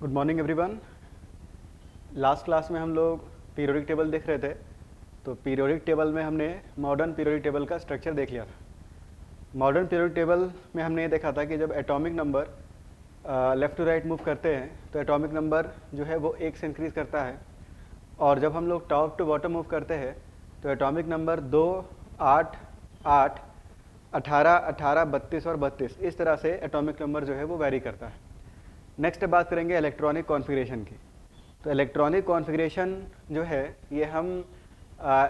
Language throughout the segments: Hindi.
Good morning everyone. Last class में हम लोग पीरियोडिक टेबल देख रहे थे। तो पीरियोडिक टेबल में हमने मॉडर्न पीरियोडिक टेबल का स्ट्रक्चर देख लिया था। मॉडर्न पीरियोडिक टेबल में हमने ये देखा था कि जब atomic number left to right move करते हैं तो एटॉमिक नंबर जो है वो 1 से इंक्रीज़ करता है, और जब हम लोग टॉप टू बॉटम मूव करते हैं तो एटॉमिक नंबर 2, 8, 8, 18, 18, 32 और 32 इस तरह से एटॉमिक नंबर जो है वो वैरी करता है। नेक्स्ट बात करेंगे इलेक्ट्रॉनिक कॉन्फ़िगरेशन की। तो इलेक्ट्रॉनिक कॉन्फ़िगरेशन जो है ये हम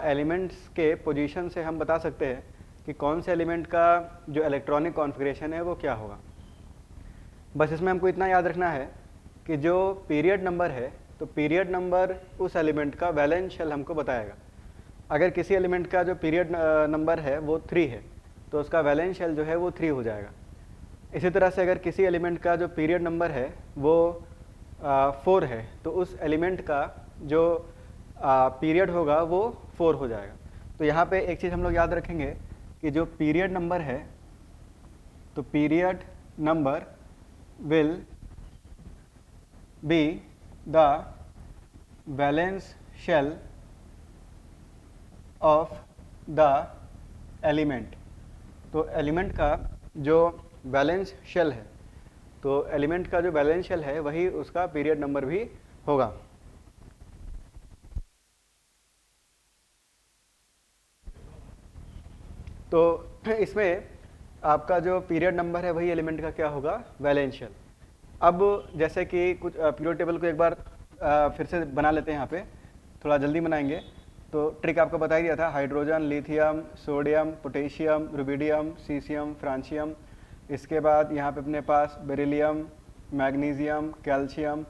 एलिमेंट्स के पोजीशन से हम बता सकते हैं कि कौन से एलिमेंट का जो इलेक्ट्रॉनिक कॉन्फ़िगरेशन है वो क्या होगा। बस इसमें हमको इतना याद रखना है कि जो पीरियड नंबर है तो पीरियड नंबर उस एलिमेंट का वैलेंस शेल हमको बताएगा। अगर किसी एलिमेंट का जो पीरियड नंबर है वो 3 है तो उसका वैलेंस शेल जो है वो 3 हो जाएगा। इसी तरह से अगर किसी एलिमेंट का जो पीरियड नंबर है वो 4 है तो उस एलिमेंट का जो पीरियड होगा वो 4 हो जाएगा। तो यहाँ पे एक चीज़ हम लोग याद रखेंगे कि जो पीरियड नंबर है तो period number will be the valence shell of the element. तो एलिमेंट का जो बैलेंस शेल है तो एलिमेंट का जो बैलेंस शेल है वही उसका पीरियड नंबर भी होगा। तो इसमें आपका जो पीरियड नंबर है वही एलिमेंट का क्या होगा, बैलेंस शेल। अब जैसे कि कुछ पीरियड टेबल को एक बार फिर से बना लेते हैं, यहाँ पे थोड़ा जल्दी बनाएंगे। तो ट्रिक आपको बता ही दिया था, hydrogen, lithium, sodium, potassium, rubidium, caesium, francium. इसके बाद यहाँ पे अपने पास beryllium, magnesium, calcium,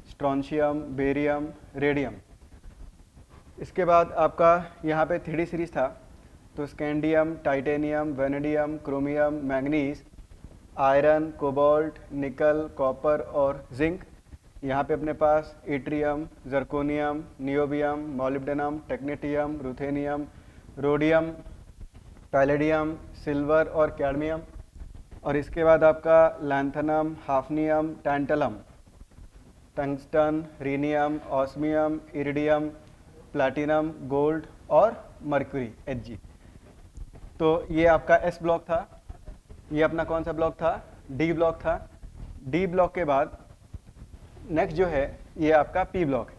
strontium, barium, radium. इसके बाद आपका यहाँ पे 3D सीरीज था तो scandium, titanium, vanadium, chromium, manganese, iron, cobalt, nickel, copper और जिंक। यहाँ पे अपने पास yttrium, zirconium, niobium, molybdenum, technetium, ruthenium, rhodium, palladium, silver और कैडमियम। और इसके बाद आपका lanthanum, hafnium, tantalum, tungsten, rhenium, osmium, iridium, platinum, gold और मर्क्यूरी Hg। तो ये आपका S ब्लॉक था। ये अपना कौन सा ब्लॉक था, D ब्लॉक था। D ब्लॉक के बाद नेक्स्ट जो है ये आपका P ब्लॉक है।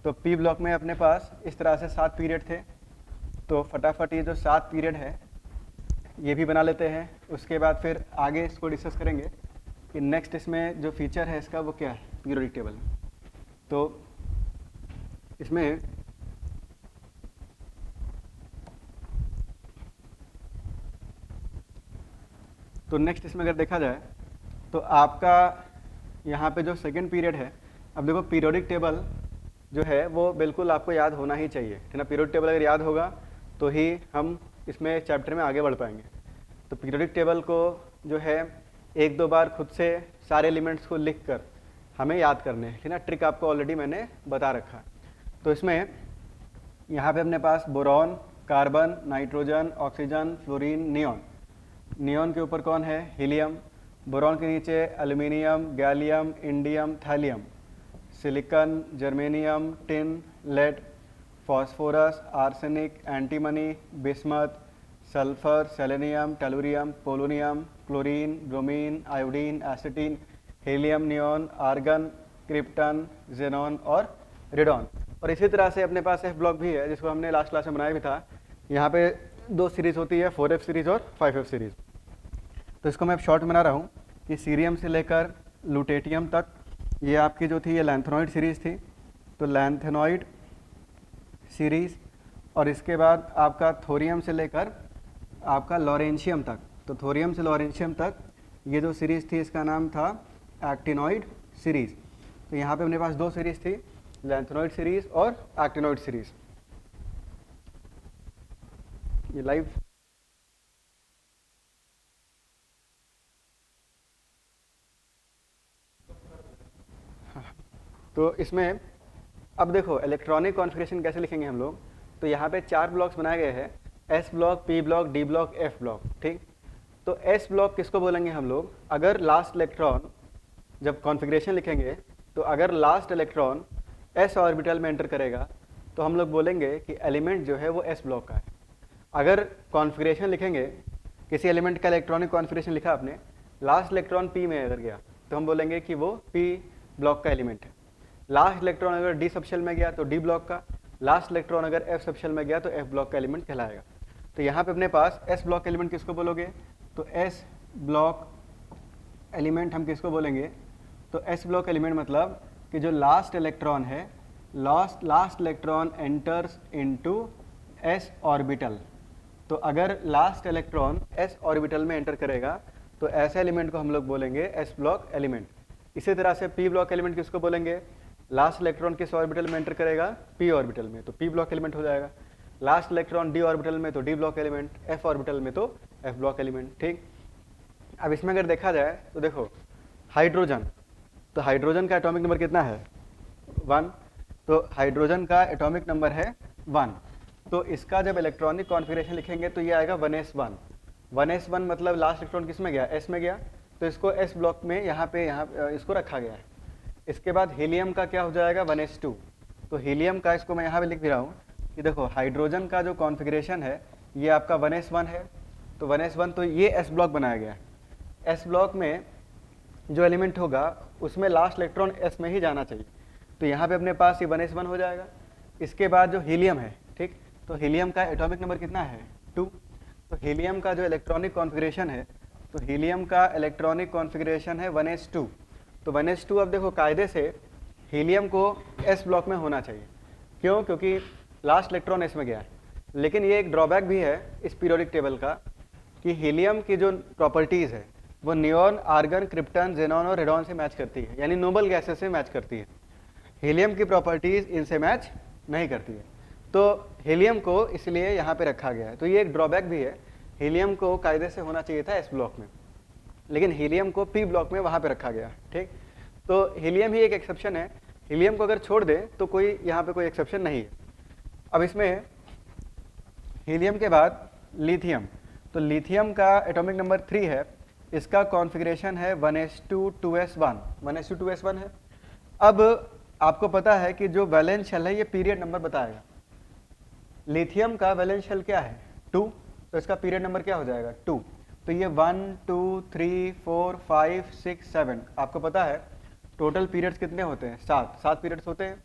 तो P ब्लॉक में अपने पास इस तरह से 7 पीरियड थे। तो फटाफट ये जो 7 पीरियड है ये भी बना लेते हैं। उसके बाद फिर आगे इसको डिस्कस करेंगे कि नेक्स्ट इसमें जो फीचर है इसका वो क्या है पीरियोडिक टेबल में। तो इसमें तो नेक्स्ट इसमें अगर देखा जाए तो आपका यहाँ पे जो सेकंड पीरियड है, अब देखो पीरियोडिक टेबल जो है वो बिल्कुल आपको याद होना ही चाहिए, है ना। पीरियोडिक टेबल अगर याद होगा तो ही हम इसमें चैप्टर में आगे बढ़ पाएंगे। तो पीरियोडिक टेबल को जो है 1-2 बार खुद से सारे एलिमेंट्स को लिख कर हमें याद करने हैं, है ना। ट्रिक आपको ऑलरेडी मैंने बता रखा है। तो इसमें यहाँ पे अपने पास boron, carbon, nitrogen, oxygen, fluorine, neon. Neon के ऊपर कौन है, हीलियम। बोरॉन के नीचे aluminium, gallium, indium, thallium, silicon, germanium, tin, lead, phosphorus, arsenic, antimony, bismuth, sulphur, selenium, tellurium, polonium, chlorine, bromine, iodine, astatine, helium, neon, argon, krypton, xenon और रेडॉन। और इसी तरह से अपने पास F ब्लॉक भी है जिसको हमने लास्ट क्लास में बनाया भी था। यहाँ पे 2 सीरीज़ होती है, 4F सीरीज़ और 5F सीरीज़। तो इसको मैं शॉर्ट बना रहा हूँ कि सीरियम से लेकर लुटेटियम तक ये आपकी जो थी ये लैंथेनॉइड सीरीज़ थी। तो लैंथेनॉइड सीरीज़, और इसके बाद आपका थोरियम से लेकर आपका लॉरेंशियम तक। तो थोरियम से लॉरेंशियम तक ये जो सीरीज़ थी इसका नाम था एक्टिनॉइड सीरीज़। तो यहाँ पे अपने पास 2 सीरीज़ थी, लैंथेनॉइड सीरीज़ और एक्टिनॉइड सीरीज़। ये लाइव तो इसमें अब देखो इलेक्ट्रॉनिक कॉन्फ़िगरेशन कैसे लिखेंगे हम लोग। तो यहाँ पे 4 ब्लॉक्स बनाए गए हैं, S block, P block, D block, F block, ठीक। तो S ब्लॉक किसको बोलेंगे हम लोग, अगर लास्ट इलेक्ट्रॉन जब कॉन्फ़िगरेशन लिखेंगे तो तो अगर लास्ट इलेक्ट्रॉन s ऑर्बिटल में एंटर करेगा तो हम लोग बोलेंगे कि एलिमेंट जो है वो s ब्लॉक का है। अगर कॉन्फ़िगरेशन लिखेंगे, किसी एलिमेंट का इलेक्ट्रॉनिक कॉन्फ़िगरेशन लिखा आपने, लास्ट इलेक्ट्रॉन p में अगर गया तो हम बोलेंगे कि वो p ब्लॉक का एलिमेंट है। लास्ट इलेक्ट्रॉन अगर d सबशेल में गया तो d ब्लॉक का, लास्ट इलेक्ट्रॉन अगर f सबशेल में गया तो f ब्लॉक का एलिमेंट कहलाएगा। तो यहाँ पे अपने पास s ब्लॉक एलिमेंट किसको बोलोगे, तो s ब्लॉक एलिमेंट हम किसको बोलेंगे, तो s ब्लॉक एलिमेंट मतलब कि जो लास्ट इलेक्ट्रॉन है, last electron enters into s orbital. तो अगर लास्ट इलेक्ट्रॉन s ऑर्बिटल में एंटर करेगा तो ऐसे एलिमेंट को हम लोग बोलेंगे s ब्लॉक एलिमेंट। इसी तरह से p ब्लॉक एलिमेंट किसको बोलेंगे, लास्ट इलेक्ट्रॉन किस ऑर्बिटल में एंटर करेगा, p ऑर्बिटल में, तो p ब्लॉक एलिमेंट हो जाएगा। लास्ट इलेक्ट्रॉन d ऑर्बिटल में तो d block element, f orbital में तो f ब्लॉक एलिमेंट। ठीक, अब इसमें अगर देखा जाए तो देखो हाइड्रोजन, तो हाइड्रोजन का एटॉमिक नंबर कितना है, 1। तो हाइड्रोजन का एटॉमिक नंबर है 1। तो इसका जब इलेक्ट्रॉनिक कॉन्फ़िगरेशन लिखेंगे तो ये आएगा 1s1। 1s1 मतलब लास्ट इलेक्ट्रॉन किस में गया, s में गया, तो इसको s ब्लॉक में यहाँ इसको रखा गया है। इसके बाद हीलियम का क्या हो जाएगा, 1s2। तो हीलियम का इसको मैं यहाँ पे लिख भी रहा हूँ कि देखो हाइड्रोजन का जो कॉन्फ़िगरेशन है ये आपका 1s1 है। तो 1s1 तो ये s ब्लॉक बनाया गया है। s ब्लॉक में जो एलिमेंट होगा उसमें लास्ट इलेक्ट्रॉन s में ही जाना चाहिए। तो यहाँ पे अपने पास ये 1s1 हो जाएगा। इसके बाद जो हीलियम है, ठीक, तो हीलियम का एटॉमिक नंबर कितना है, 2। तो हीलियम का जो इलेक्ट्रॉनिक कॉन्फ़िगरेशन है, तो हीलियम का इलेक्ट्रॉनिक कॉन्फ़िगरेशन है 1s2। तो 1s2 अब देखो कायदे से हीलियम को s ब्लॉक में होना चाहिए, क्यों, क्योंकि लास्ट इलेक्ट्रॉन s में गया है। लेकिन ये एक ड्रॉबैक भी है इस पीरियोडिक टेबल का कि हीलियम की जो प्रॉपर्टीज़ है वो नियॉन, आर्गन, क्रिप्टन, जेनॉन और रेडॉन से मैच करती है, यानी नोबल गैसेस से मैच करती है। हीलियम की प्रॉपर्टीज़ इनसे मैच नहीं करती है, तो हीलियम को इसलिए यहाँ पे रखा गया है। तो ये एक ड्रॉबैक भी है, हीलियम को कायदे से होना चाहिए था s ब्लॉक में, लेकिन हीलियम को p ब्लॉक में वहाँ पे रखा गया। ठीक, तो हीलियम ही एक एक्सेप्शन है, हीलियम को अगर छोड़ दे तो कोई यहाँ पे कोई एक्सेप्शन नहीं है। अब इसमें हीलियम के बाद लिथियम, तो लिथियम का एटॉमिक नंबर 3 है। इसका कॉन्फ़िगरेशन है 1s2 2s1, 1s2 2s1 है। अब आपको पता है कि जो वैलेंस शेल है ये पीरियड नंबर बताएगा। लिथियम का वैलेंस शेल क्या है, 2, तो इसका पीरियड नंबर क्या हो जाएगा, 2। तो ये 1 2 3 4 5 6 7, आपको पता है टोटल पीरियड्स कितने होते हैं, 7 पीरियड्स होते हैं।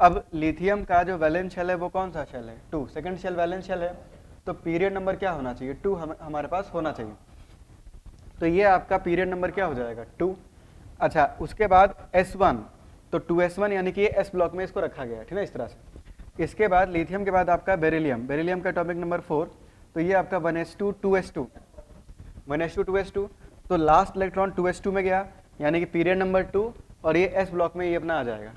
अब लिथियम का जो वैलेंस शेल है वो कौन सा शेल है, 2, सेकंड शेल वैलेंस शेल है, तो पीरियड नंबर क्या होना चाहिए, 2 हमारे पास होना चाहिए। तो ये आपका पीरियड नंबर क्या हो जाएगा, 2। अच्छा, उसके बाद s1, तो 2s1 यानी कि ये s ब्लॉक में इसको रखा गया है, ठीक है, इस तरह से। इसके बाद लिथियम के बाद आपका बेरिलियम, बेरिलियम का एटॉमिक नंबर 4, तो ये आपका 1s2 2s2, 1s2 2s2, तो लास्ट इलेक्ट्रॉन 2s2 में गया यानी कि पीरियड नंबर 2, और ये s ब्लॉक में ये अपना आ जाएगा।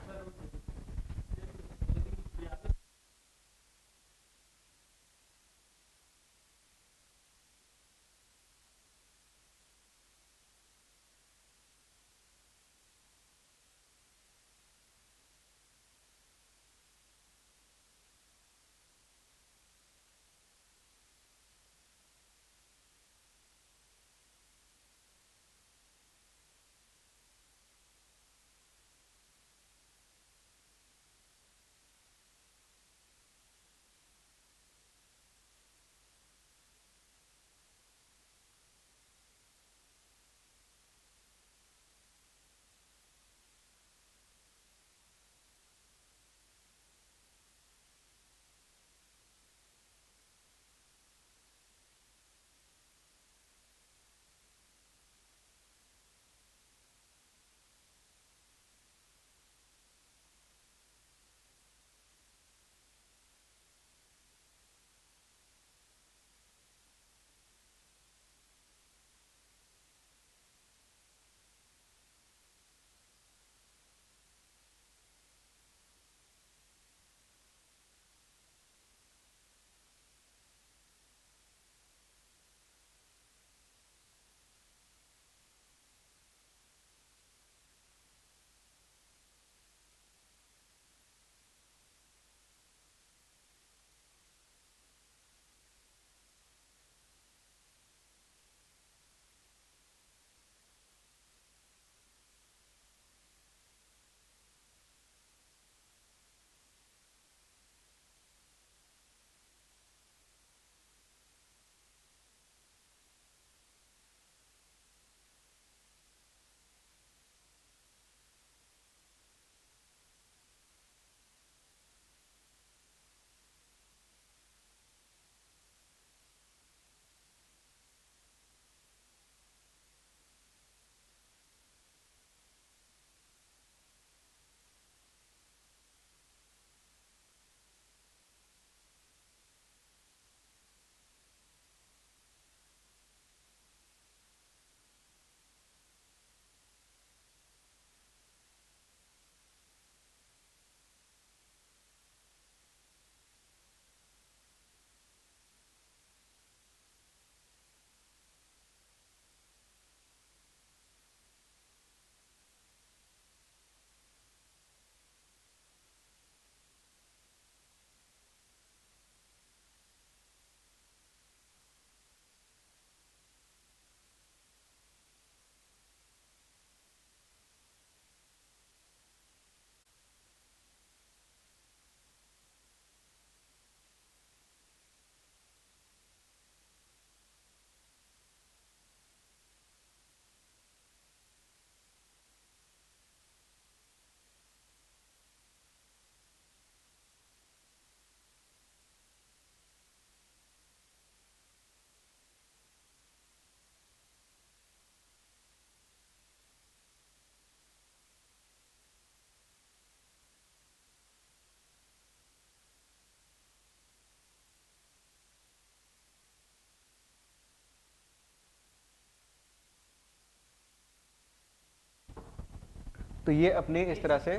तो ये अपनी इस तरह से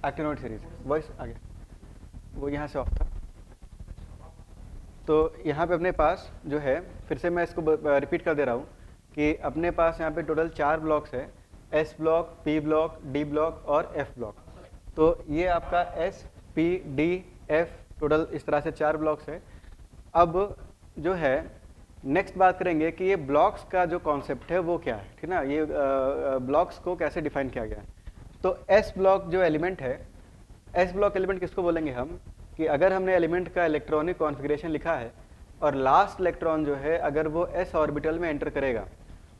एक्टिनोइड सीरीज, वॉइस आगे वो यहाँ से ऑफ था। तो यहाँ पे अपने पास जो है, फिर से मैं इसको रिपीट कर दे रहा हूँ कि अपने पास यहाँ पे टोटल 4 ब्लॉक्स है, S block, P block, D block और एफ ब्लॉक। तो ये आपका S, P, D, F total इस तरह से 4 ब्लॉक्स है। अब जो है नेक्स्ट बात करेंगे कि ये ब्लॉक्स का जो कॉन्सेप्ट है वो क्या है, ठीक ना, ये ब्लॉक्स को कैसे डिफाइन किया गया है। तो एस ब्लॉक जो एलिमेंट है, एस ब्लॉक एलिमेंट किसको बोलेंगे हम, कि अगर हमने एलिमेंट का इलेक्ट्रॉनिक कॉन्फ़िगरेशन लिखा है और लास्ट इलेक्ट्रॉन जो है अगर वो एस ऑर्बिटल में एंटर करेगा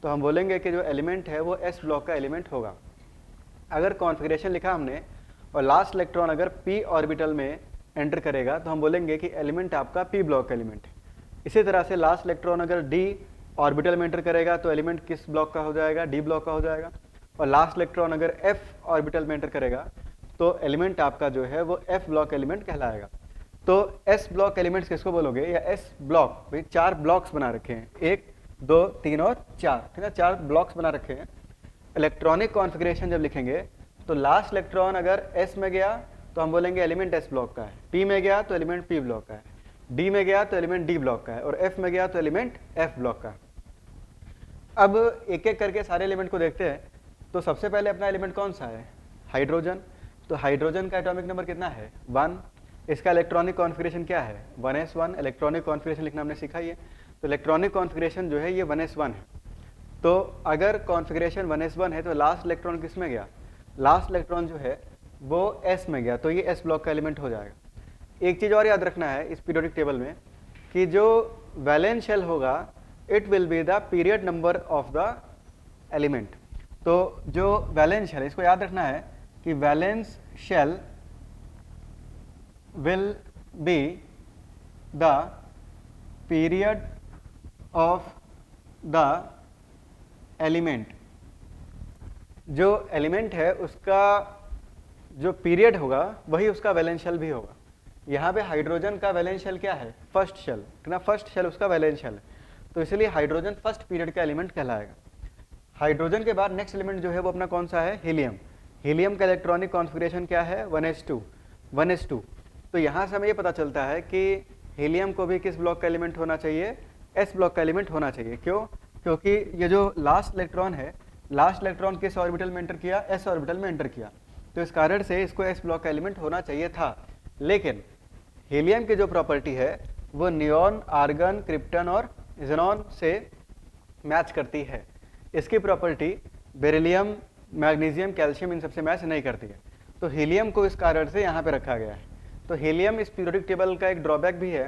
तो हम बोलेंगे कि जो एलिमेंट है वो एस ब्लॉक का एलिमेंट होगा। अगर कॉन्फ़िगरेशन लिखा हमने और लास्ट इलेक्ट्रॉन अगर पी ऑर्बिटल में एंटर करेगा तो हम बोलेंगे कि एलिमेंट आपका पी ब्लॉक का एलिमेंट है। इसी तरह से लास्ट इलेक्ट्रॉन अगर डी ऑर्बिटल में एंटर करेगा तो एलिमेंट किस ब्लॉक का हो जाएगा, डी ब्लॉक का हो जाएगा। और लास्ट इलेक्ट्रॉन अगर एफ ऑर्बिटल में एंटर करेगा तो एलिमेंट आपका जो है वो एफ ब्लॉक एलिमेंट कहलाएगा। तो एस ब्लॉक एलिमेंट्स किसको बोलोगे, या एस ब्लॉक, भाई 4 ब्लॉक्स बना रखे हैं, 1, 2, 3 और 4, ठीक है, 4 ब्लॉक्स बना रखे हैं। इलेक्ट्रॉनिक कॉन्फ़िगरेशन जब लिखेंगे तो लास्ट इलेक्ट्रॉन अगर एस में गया तो हम बोलेंगे एलिमेंट एस ब्लॉक का है, पी में गया तो एलिमेंट पी ब्लॉक का है, डी में गया तो एलिमेंट डी ब्लॉक का है और एफ में गया तो एलिमेंट एफ ब्लॉक का है। अब एक एक करके सारे एलिमेंट को देखते हैं। तो सबसे पहले अपना एलिमेंट कौन सा है, हाइड्रोजन। तो हाइड्रोजन का एटॉमिक नंबर कितना है, 1। इसका इलेक्ट्रॉनिक कॉन्फ़िगरेशन क्या है, 1s1। इलेक्ट्रॉनिक कॉन्फ़िगरेशन लिखना हमने सीखा ये। तो इलेक्ट्रॉनिक कॉन्फ़िगरेशन जो है ये 1s1 है। तो अगर कॉन्फ़िगरेशन 1s1 है तो लास्ट इलेक्ट्रॉन किस में गया, लास्ट इलेक्ट्रॉन जो है वो s में गया, तो ये s ब्लॉक का एलिमेंट हो जाएगा। एक चीज़ और याद रखना है इस पीरियोडिक टेबल में कि जो वैलेंस शेल होगा it will be the period number of the element. तो जो वैलेंस शेल, इसको याद रखना है कि valence shell will be the period of the element। जो एलिमेंट है उसका जो पीरियड होगा वही उसका वैलेंस शेल भी होगा। यहाँ पे हाइड्रोजन का वैलेंस शेल क्या है, फर्स्ट शेल, ठीक ना, फर्स्ट शेल उसका वैलेंस शेल है। तो इसलिए हाइड्रोजन फर्स्ट पीरियड का एलिमेंट कहलाएगा। हाइड्रोजन के बाद नेक्स्ट एलिमेंट जो है वो अपना कौन सा है, हीलियम। हीलियम का इलेक्ट्रॉनिक कॉन्फ़िगरेशन क्या है, 1s2। तो यहाँ से हमें ये पता चलता है कि हीलियम को भी किस ब्लॉक का एलिमेंट होना चाहिए, एस ब्लॉक का एलिमेंट होना चाहिए। क्यों, क्योंकि ये जो लास्ट इलेक्ट्रॉन है, लास्ट इलेक्ट्रॉन किस ऑर्बिटल में एंटर किया, एस ऑर्बिटल में एंटर किया, तो इस कारण से इसको एस ब्लॉक का एलिमेंट होना चाहिए था। लेकिन हीलियम की जो प्रॉपर्टी है वो नियॉन, आर्गन, क्रिप्टन और ज़ेनॉन से मैच करती है। इसकी प्रॉपर्टी बेरिलियम, मैग्नीशियम, कैल्शियम इन सबसे मैच नहीं करती है। तो हीलियम को इस कारण से यहाँ पे रखा गया है। तो हीलियम इस पीरियोडिक टेबल का एक ड्रॉबैक भी है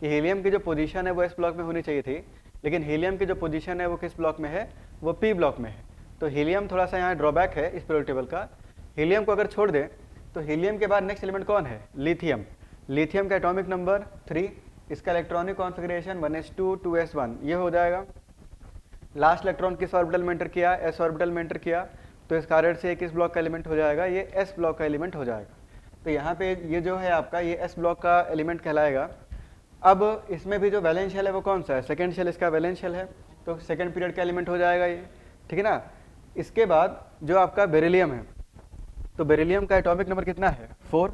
कि हीलियम की जो पोजीशन है वो एस ब्लॉक में होनी चाहिए थी, लेकिन हीलियम की जो पोजीशन है वो किस ब्लॉक में है, वो पी ब्लॉक में है। तो हीलियम थोड़ा सा यहाँ ड्रॉबैक है इस पीरियोडिक टेबल का। हीलियम को अगर छोड़ दें तो हीलियम के बाद नेक्स्ट एलिमेंट कौन है, लिथियम। लिथियम का एटॉमिक नंबर 3, इसका इलेक्ट्रॉनिक कॉन्फ़िगरेशन 1s2 2s1 ये हो जाएगा। लास्ट इलेक्ट्रॉन किस ऑर्बिटल में एंटर किया, एस ऑर्बिटल में एंटर किया, तो इस कारण से किस ब्लॉक का एलिमेंट हो जाएगा, ये एस ब्लॉक का एलिमेंट हो जाएगा। तो यहाँ पे ये जो है आपका ये एस ब्लॉक का एलिमेंट कहलाएगा। अब इसमें भी जो वैलेंस शेल है वो कौन सा है, सेकंड शेल इसका वैलेंस शेल है, तो सेकंड पीरियड का एलिमेंट हो जाएगा ये, ठीक है ना। इसके बाद जो आपका बेरिलियम है, तो बेरिलियम का एटॉमिक नंबर कितना है, 4।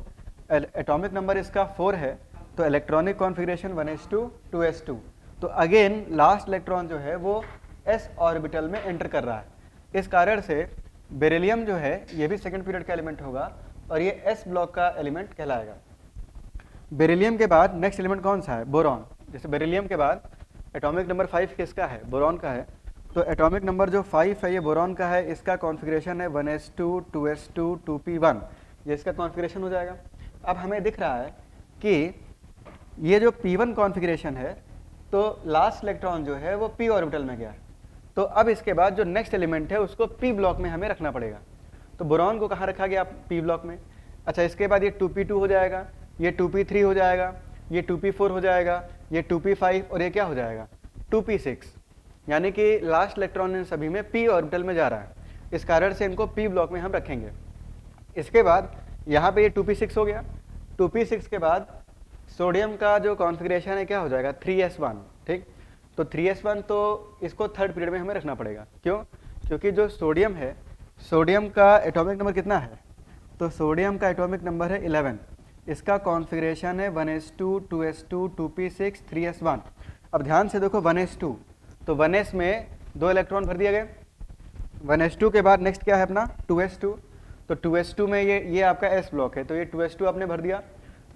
एटॉमिक नंबर इसका 4 है। तो इलेक्ट्रॉनिक कॉन्फ़िगरेशन 1s2 2s2। तो अगेन लास्ट इलेक्ट्रॉन जो है वो एस ऑर्बिटल में एंटर कर रहा है। इस कारण से बेरिलियम जो है ये भी सेकंड पीरियड का एलिमेंट होगा और ये एस ब्लॉक का एलिमेंट कहलाएगा। बेरिलियम के बाद नेक्स्ट एलिमेंट कौन सा है, बोरॉन। जैसे बेरिलियम के बाद एटॉमिक नंबर 5 किसका है, बोरॉन का है। तो एटॉमिक नंबर जो 5 है ये बोरॉन का है। इसका कॉन्फ़िगरेशन है 1s2 2s2 2p1, ये इसका कॉन्फ़िगरेशन हो जाएगा। अब हमें दिख रहा है कि ये जो p1 कॉन्फ़िगरेशन है तो लास्ट इलेक्ट्रॉन जो है वो p ऑर्बिटल में गया है। तो अब इसके बाद जो नेक्स्ट एलिमेंट है उसको p ब्लॉक में हमें रखना पड़ेगा। तो बोरॉन को कहाँ रखा गया, p ब्लॉक में। अच्छा, इसके बाद ये 2p2 हो जाएगा, ये 2p3 हो जाएगा, ये 2p4 हो जाएगा, ये 2p5 और ये क्या हो जाएगा 2p6। यानी कि लास्ट इलेक्ट्रॉन इन सभी में p ऑर्बिटल में जा रहा है, इस कारण से इनको p ब्लॉक में हम रखेंगे। इसके बाद यहाँ पे ये 2p6 हो गया। 2p6 के बाद सोडियम का जो कॉन्फ़िगरेशन है क्या हो जाएगा 3s1, ठीक। तो 3s1 तो इसको थर्ड पीरियड में हमें रखना पड़ेगा। क्यों, क्योंकि जो सोडियम है, सोडियम का एटॉमिक नंबर कितना है? तो सोडियम का एटॉमिक नंबर है 11। इसका कॉन्फ़िगरेशन है 1s2 2s2 2p6 3s1। अब ध्यान से देखो 1s2, तो 1s में 2 इलेक्ट्रॉन भर दिए गए। 1s2 के बाद नेक्स्ट क्या है अपना 2s2, तो 2s2 में ये आपका s ब्लॉक है, तो ये 2s2 आपने भर दिया।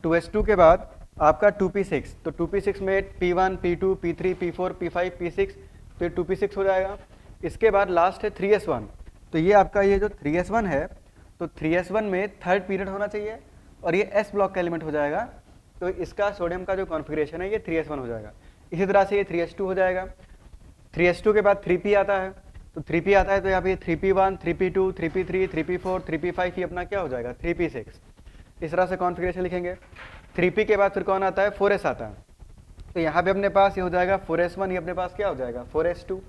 2s2 के बाद आपका 2p6, तो 2p6 में p1 p2 p3 p4 p5 p6, तो ये 2p6 हो जाएगा। इसके बाद लास्ट है 3s1, तो ये आपका ये जो 3s1 है, तो 3s1 में थर्ड पीरियड होना चाहिए और ये s ब्लॉक का एलिमेंट हो जाएगा, तो इसका सोडियम का जो कॉन्फ़िगरेशन है ये 3s1 हो जाएगा। इसी तरह से ये 3s2 हो जाएगा। 3s2 के बाद 3p आता है, तो 3p आता है तो यहाँ पे 3p1 3p2 3p3 3p4 3p5 ये अपना क्या हो जाएगा 3p6। इस तरह से कॉन्फ़िगरेशन लिखेंगे। 3p के बाद फिर कौन आता है 4s आता है, तो यहाँ पे अपने पास ये हो जाएगा 4s1, ये अपने पास क्या हो जाएगा 4s2।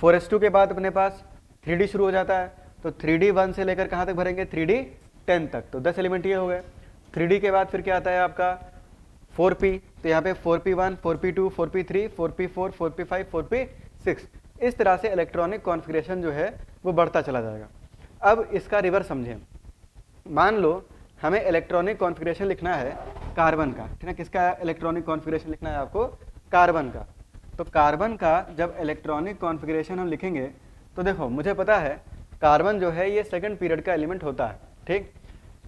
4s2 के बाद अपने पास 3d शुरू हो जाता है, तो 3d 1 से लेकर कहाँ तक भरेंगे 3d 10 तक, तो 10 एलिमेंट ये हो गए। 3d के बाद फिर क्या आता है आपका 4p, तो यहाँ पे 4p1 4p2 4p3 4p4 4p5 4p6, इस तरह से इलेक्ट्रॉनिक कॉन्फ़िगरेशन जो है वो बढ़ता चला जाएगा। अब इसका रिवर्स समझें। मान लो हमें इलेक्ट्रॉनिक कॉन्फ़िगरेशन लिखना है कार्बन का, ठीक है, किसका इलेक्ट्रॉनिक कॉन्फ़िगरेशन लिखना है आपको कार्बन का। तो कार्बन का जब इलेक्ट्रॉनिक कॉन्फ़िगरेशन हम लिखेंगे तो देखो मुझे पता है कार्बन जो है ये सेकंड पीरियड का एलिमेंट होता है, ठीक।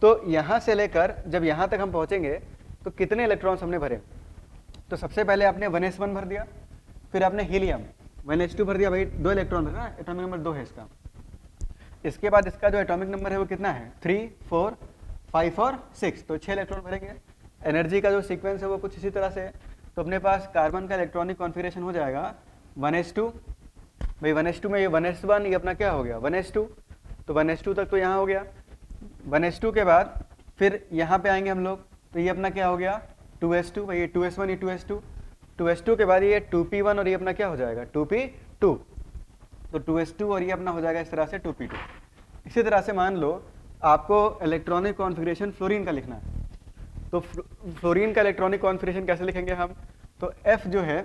तो यहाँ से लेकर जब यहाँ तक हम पहुँचेंगे तो कितने इलेक्ट्रॉन्स हमने भरे, तो सबसे पहले आपने 1s1 भर दिया, फिर आपने हीलियम 1s2 भर दिया, भाई 2 इलेक्ट्रॉन भरना, एटॉमिक नंबर 2 है इसका। इसके बाद इसका जो एटॉमिक नंबर है वो कितना है 3 4 5 और 6, तो 6 इलेक्ट्रॉन भरेंगे। एनर्जी का जो सीक्वेंस है वो कुछ इसी तरह से है, तो अपने पास कार्बन का इलेक्ट्रॉनिक कॉन्फ़िगरेशन हो जाएगा 1s2, भाई 1s2 में ये 1s1 ये अपना क्या हो गया 1s2, तो 1s2 तक तो यहाँ हो गया। 1s2 के बाद फिर यहाँ पे आएंगे हम लोग, तो ये अपना क्या हो गया 2s2, भाई ये 2s1 ये 2s2, 2s2 के बाद ये 2p1 और ये अपना क्या हो जाएगा 2p2, तो 2s2 और ये अपना हो जाएगा इस तरह से 2p2। इसी तरह से मान लो आपको इलेक्ट्रॉनिक कॉन्फ़िगरेशन फ्लोरीन का लिखना है, तो फ्लोरीन का इलेक्ट्रॉनिक कॉन्फ़िगरेशन कैसे लिखेंगे हम, तो F जो है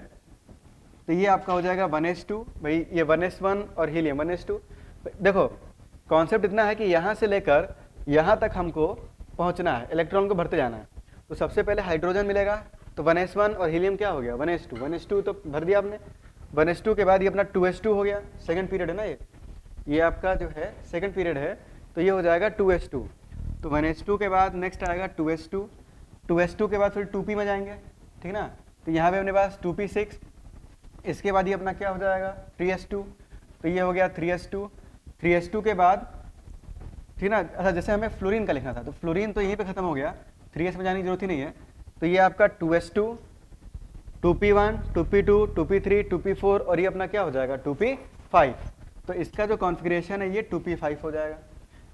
तो ये आपका हो जाएगा 1s2, भाई ये 1s1 और हीलियम 1s2। देखो कॉन्सेप्ट इतना है कि यहाँ से लेकर यहाँ तक हमको पहुँचना है, इलेक्ट्रॉन को भरते जाना है। तो सबसे पहले हाइड्रोजन मिलेगा, तो 1s1 और हीलियम क्या हो गया 1s2, 1s2 तो भर दिया आपने। 1s2 के बाद ये अपना 2s2 हो गया, सेकंड पीरियड है ना ये आपका जो है सेकंड पीरियड है, तो ये हो जाएगा 2s2। तो 1s2 के बाद नेक्स्ट आएगा 2s2, 2s2 के बाद फिर 2p में जाएंगे, ठीक ना, तो यहाँ पे अपने पास 2p6। इसके बाद ये अपना क्या हो जाएगा 3s2, तो ये हो गया 3s2। 3s2 के बाद ठीक ना, अच्छा जैसे हमें फ्लोरीन का लिखना था, तो फ्लोरीन तो यहीं पे खत्म हो गया, 3s में जाने की जरूरत ही नहीं है, तो ये आपका 2s2 2p1 2p2 2p3 2p4 और ये अपना क्या हो जाएगा 2p5, तो इसका जो कॉन्फ़िगरेशन है ये 2p5 हो जाएगा।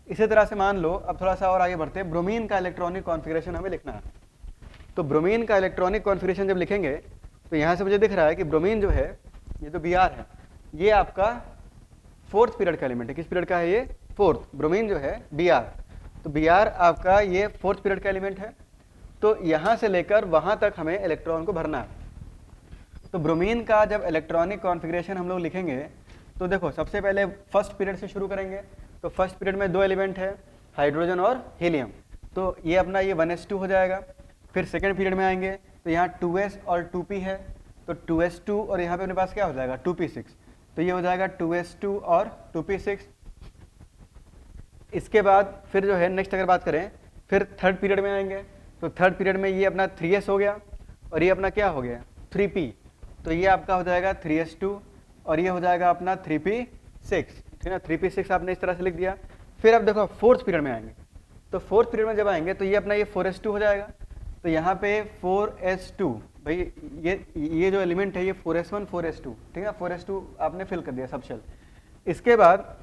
इसी तरह से मान लो अब थोड़ा सा और आगे बढ़ते हैं, ब्रोमीन का इलेक्ट्रॉनिक कॉन्फ़िगरेशन हमें लिखना है। तो ब्रोमीन का इलेक्ट्रॉनिक कॉन्फ़िगरेशन जब लिखेंगे तो यहाँ से मुझे दिख रहा है कि ब्रोमीन जो है ये जो Br है ये आपका फोर्थ पीरियड का एलिमेंट है। किस पीरियड का है ये फोर्थ, ब्रोमीन जो है Br, तो Br आपका ये फोर्थ पीरियड का एलिमेंट है। तो यहाँ से लेकर वहाँ तक हमें इलेक्ट्रॉन को भरना है। तो ब्रोमीन का जब इलेक्ट्रॉनिक कॉन्फ़िगरेशन हम लोग लिखेंगे तो देखो सबसे पहले फर्स्ट पीरियड से शुरू करेंगे, तो फर्स्ट पीरियड में 2 एलिमेंट है हाइड्रोजन और हीलियम, तो ये अपना ये 1s2 हो जाएगा। फिर सेकेंड पीरियड में आएंगे तो यहाँ 2s और 2p है, तो 2s2 और यहाँ पे अपने पास क्या हो जाएगा 2p6, तो ये हो जाएगा 2s2 और 2p6। इसके बाद फिर जो है नेक्स्ट अगर बात करें फिर थर्ड पीरियड में आएंगे, तो थर्ड पीरियड में ये अपना 3s हो गया और ये अपना क्या हो गया 3p, तो ये आपका हो जाएगा 3s2 और ये हो जाएगा अपना 3p6, ठीक है ना, 3p6 आपने इस तरह से लिख दिया। फिर अब देखो फोर्थ पीरियड में आएंगे, तो फोर्थ पीरियड में जब आएंगे तो ये अपना ये 4s2 हो जाएगा, तो यहाँ पे 4s2, भाई ये जो एलिमेंट है ये 4s1 4s2, ठीक है, 4s2 आपने फिल कर दिया सब शेल। इसके बाद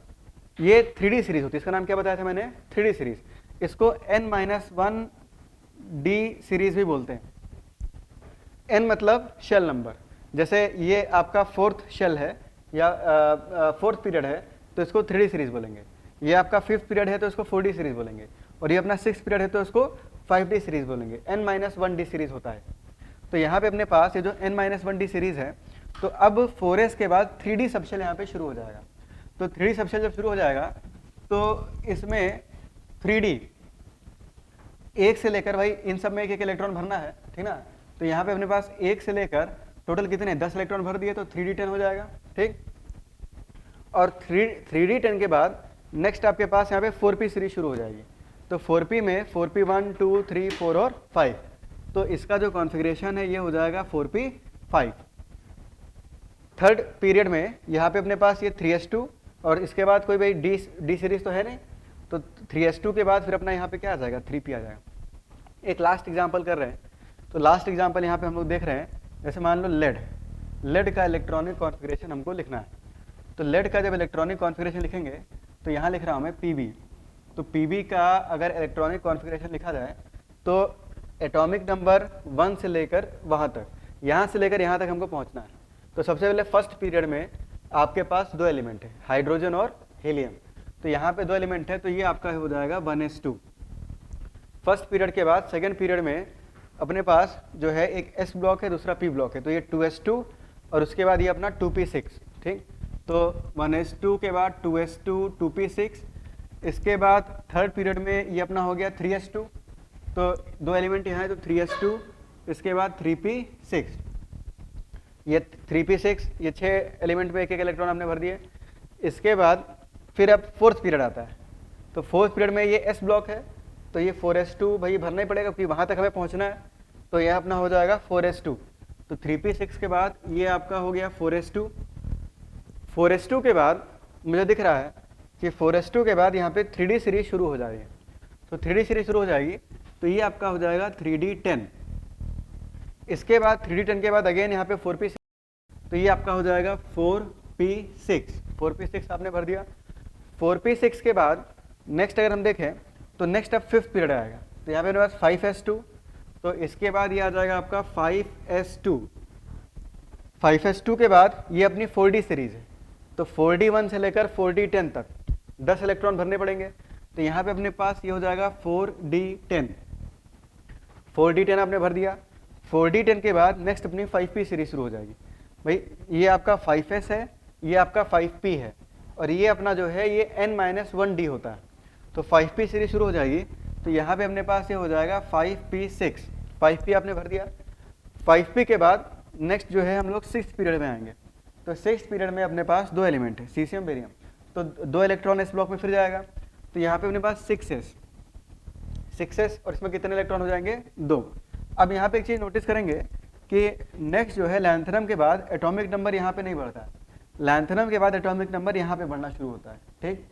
ये 3D सीरीज होती है, इसका नाम क्या बताया था मैंने 3D सीरीज, इसको n-1d सीरीज भी बोलते हैं। n मतलब शेल नंबर, जैसे ये आपका फोर्थ शेल है या फोर्थ पीरियड है तो इसको 3D सीरीज बोलेंगे, ये आपका फिफ्थ पीरियड है तो इसको 4D सीरीज बोलेंगे, और ये अपना सिक्स पीरियड है तो इसको 5D सीरीज बोलेंगे, n-1d सीरीज होता है। तो यहाँ पे अपने पास ये जो n-1d सीरीज है, तो अब 4s के बाद 3D सबशेल यहाँ पे शुरू हो जाएगा। तो 3D सबशेल जब शुरू हो जाएगा तो इसमें 3D एक से लेकर भाई इन सब में एक एक इलेक्ट्रॉन भरना है, ठीक ना। तो यहाँ पे अपने पास एक से लेकर टोटल कितने 10 इलेक्ट्रॉन भर दिए तो 3D10 हो जाएगा, ठीक। और 3D10 के बाद नेक्स्ट आपके पास यहाँ पे 4p सीरीज शुरू हो जाएगी। तो 4p में 4p 1 2 3 4 और 5, तो इसका जो कॉन्फ़िगरेशन है ये हो जाएगा 4p 5। थर्ड पीरियड में यहाँ पे अपने पास ये 3s2 और इसके बाद कोई भाई डी सीरीज तो है नहीं, तो 3s2 के बाद फिर अपना यहाँ पे क्या आ जाएगा 3p आ जाएगा। एक लास्ट एग्जांपल कर रहे हैं, तो लास्ट एग्जांपल यहाँ पे हम लोग देख रहे हैं, जैसे मान लो लेड का इलेक्ट्रॉनिक कॉन्फ़िगरेशन हमको लिखना है। तो लेड का जब इलेक्ट्रॉनिक कॉन्फ़िगरेशन लिखेंगे तो यहाँ लिख रहा हूँ मैं पीबी। तो पीबी का अगर इलेक्ट्रॉनिक कॉन्फ़िगरेशन लिखा जाए तो एटॉमिक नंबर 1 से लेकर वहाँ तक, यहाँ से लेकर यहाँ तक हमको पहुँचना है। तो सबसे पहले फर्स्ट पीरियड में आपके पास 2 एलिमेंट है, हाइड्रोजन और हीलियम। तो यहाँ पे 2 एलिमेंट है, तो ये आपका हो जाएगा 1s2। फर्स्ट पीरियड के बाद सेकेंड पीरियड में अपने पास जो है एक s ब्लॉक है, दूसरा p ब्लॉक है, तो ये 2s2 और उसके बाद ये अपना 2p6, ठीक। तो 1s2 के बाद 2s2 2p6, इसके बाद थर्ड पीरियड में ये अपना हो गया 3s2, तो 2 एलिमेंट यहाँ है तो 3s2, इसके बाद 3p6, ये 3p6, ये 6 एलिमेंट में एक एक इलेक्ट्रॉन हमने भर दिए। इसके बाद फिर अब फोर्थ पीरियड आता है, तो फोर्थ पीरियड में ये s ब्लॉक है, तो ये 4s2 भाई भरना ही पड़ेगा क्योंकि वहाँ तक हमें पहुँचना है, तो यह अपना हो जाएगा 4s2। तो 3p6 के बाद ये आपका हो गया 4s2। 4s2 के बाद मुझे दिख रहा है कि 4s2 के बाद यहाँ पे 3D सीरीज शुरू हो जाएगी, तो 3D सीरीज शुरू हो जाएगी, तो ये आपका हो जाएगा 3D10। इसके बाद 3D10 के बाद अगेन यहाँ पे 4p6, तो ये आपका हो जाएगा 4p6। 4p6 आपने भर दिया। 4p6 के बाद नेक्स्ट अगर हम देखें तो नेक्स्ट अब फिफ्थ पीरियड आएगा, तो यहाँ पे मेरे पास 5s2, तो इसके बाद ये आ जाएगा आपका 5s2। 5s2 के बाद ये अपनी 4D सीरीज है, तो 4D1 से लेकर 4D10 तक 10 इलेक्ट्रॉन भरने पड़ेंगे, तो यहाँ पे अपने पास ये हो जाएगा 4D10। 4D10 आपने भर दिया। 4D10 के बाद नेक्स्ट अपनी 5p सीरीज शुरू हो जाएगी। भाई ये आपका 5s है, ये आपका 5p है, और ये अपना जो है ये n-1d होता है, तो 5p सीरीज शुरू हो जाएगी। तो यहाँ पे अपने पास ये हो जाएगा 5p6। 5p आपने भर दिया। 5p के बाद नेक्स्ट जो है हम लोग 6th पीरियड में आएंगे, तो 6th पीरियड में अपने पास 2 एलिमेंट है, सीसियम बेरियम, तो 2 इलेक्ट्रॉन इस ब्लॉक में फिर जाएगा, तो यहाँ पे अपने पास 6s और इसमें कितने इलेक्ट्रॉन हो जाएंगे 2। अब यहाँ पे एक चीज़ नोटिस करेंगे कि नेक्स्ट जो है लैंथनम के बाद एटॉमिक नंबर यहाँ पे नहीं बढ़ता है, लैंथनम के बाद एटॉमिक नंबर यहाँ पे बढ़ना शुरू होता है, ठीक।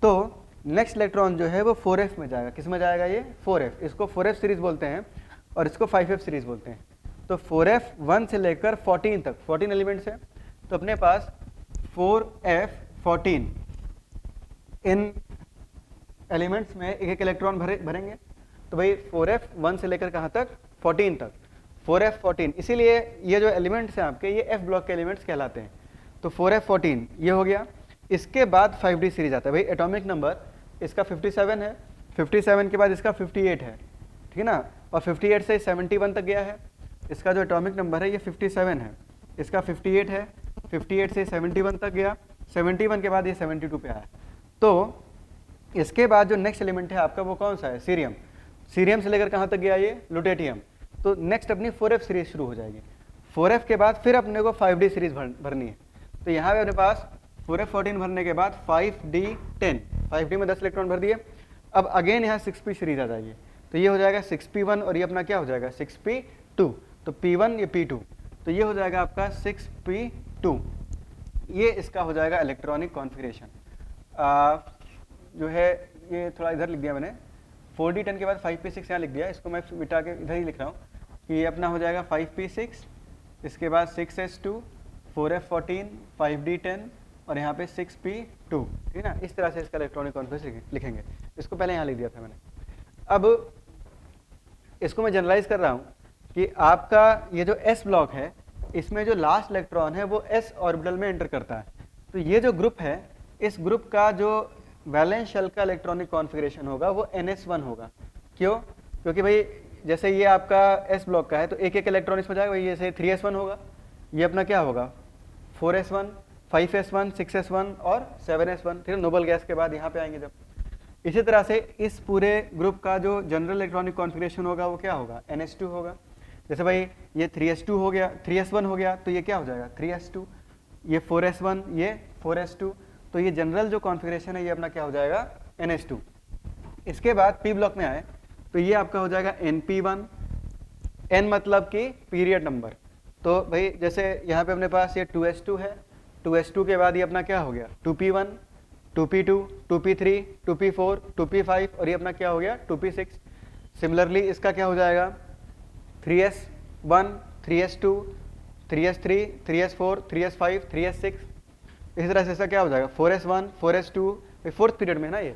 तो नेक्स्ट इलेक्ट्रॉन जो है वो 4f में जाएगा। किस में जाएगा ये 4f, इसको 4f सीरीज बोलते हैं और इसको 5f सीरीज बोलते हैं। तो 4f 1 से लेकर 14 तक 14 एलिमेंट्स है, तो अपने पास 4f14 इन एलिमेंट्स में एक एक इलेक्ट्रॉन भरेंगे। तो भाई 4f 1 से लेकर कहाँ तक 14 तक, 4f14, इसीलिए ये जो एलिमेंट्स हैं आपके ये f ब्लॉक के एलिमेंट्स कहलाते हैं। तो 4f14 ये हो गया। इसके बाद 5D सीरीज आता है। भाई एटॉमिक नंबर इसका 57 है, 57 के बाद इसका 58 है, ठीक है ना, और 58 से 71 तक गया है। इसका जो एटॉमिक नंबर है ये 57 है, इसका 58 है, 58 से 71 तक गया, 71 के बाद ये 72 पे आया। तो इसके बाद जो नेक्स्ट एलिमेंट है आपका वो कौन सा है, सीरियम। सीरियम से लेकर कहाँ तक गया ये लुटेटियम। तो नेक्स्ट अपनी 4f सीरीज शुरू हो जाएगी। 4f के बाद फिर अपने को 5D सीरीज भरनी है। तो यहाँ पे अपने पास 4f14 भरने के बाद 5D10, 5D में 10 इलेक्ट्रॉन भर दिए। अब अगेन यहाँ 6p सीरीज आ जाएगी, तो ये हो जाएगा 6p1 और ये अपना क्या हो जाएगा 6p2। तो p1 ये p2, तो ये हो जाएगा आपका 6p2। ये इसका हो जाएगा इलेक्ट्रॉनिक कॉन्फ़िगरेशन। जो है ये थोड़ा इधर लिख दिया मैंने, 4D10 के बाद 5p6 यहाँ लिख दिया, इसको मैं मिटा के इधर ही लिख रहा हूँ कि ये अपना हो जाएगा 5p6, इसके बाद 6s2, 4f14, 5D10 और यहाँ पे 6p2, ठीक है ना। इस तरह से इसका इलेक्ट्रॉनिक कॉन्फ़िगरेशन लिखेंगे। इसको पहले यहाँ लिख दिया था मैंने। अब इसको मैं जनरलाइज कर रहा हूँ कि आपका ये जो s ब्लॉक है इसमें जो लास्ट इलेक्ट्रॉन है वो s ऑर्बिटल में एंटर करता है। तो ये जो ग्रुप है, इस ग्रुप का जो वैलेंस शेल का इलेक्ट्रॉनिक कॉन्फ़िगरेशन होगा वो ns1 होगा। क्यों? क्योंकि भाई जैसे ये आपका s ब्लॉक का है तो एक एक इलेक्ट्रॉन इसमें जाएगा, जैसे 3s1 होगा, ये अपना क्या होगा 4s1, 5s1, 6s1 और 7s1, ठीक है, नोबल गैस के बाद यहाँ पे आएंगे जब। इसी तरह से इस पूरे ग्रुप का जो जनरल इलेक्ट्रॉनिक कॉन्फ़िगरेशन होगा वो क्या होगा, NH2 होगा। जैसे भाई ये 3s2 हो गया, 3s1 हो गया, तो ये क्या हो जाएगा 3s2, ये 4s1, ये 4s2, तो ये जनरल जो कॉन्फ़िगरेशन है ये अपना क्या हो जाएगा NH2। इसके बाद पी ब्लॉक में आए तो ये आपका हो जाएगा NP1, N मतलब कि पीरियड नंबर। तो भाई जैसे यहाँ पे अपने पास ये 2s2 है, 2s2 के बाद ये अपना क्या हो गया 2p1, 2p2, 2p3, 2p4, 2p5 और ये अपना क्या हो गया 2p6। सिमिलरली इसका क्या हो जाएगा 3s1, 3s2, 3s3, 3s4, 3s5, 3s6। इसी तरह से इसका क्या हो जाएगा 4s1, 4s2, फोर्थ पीरियड में ना ये,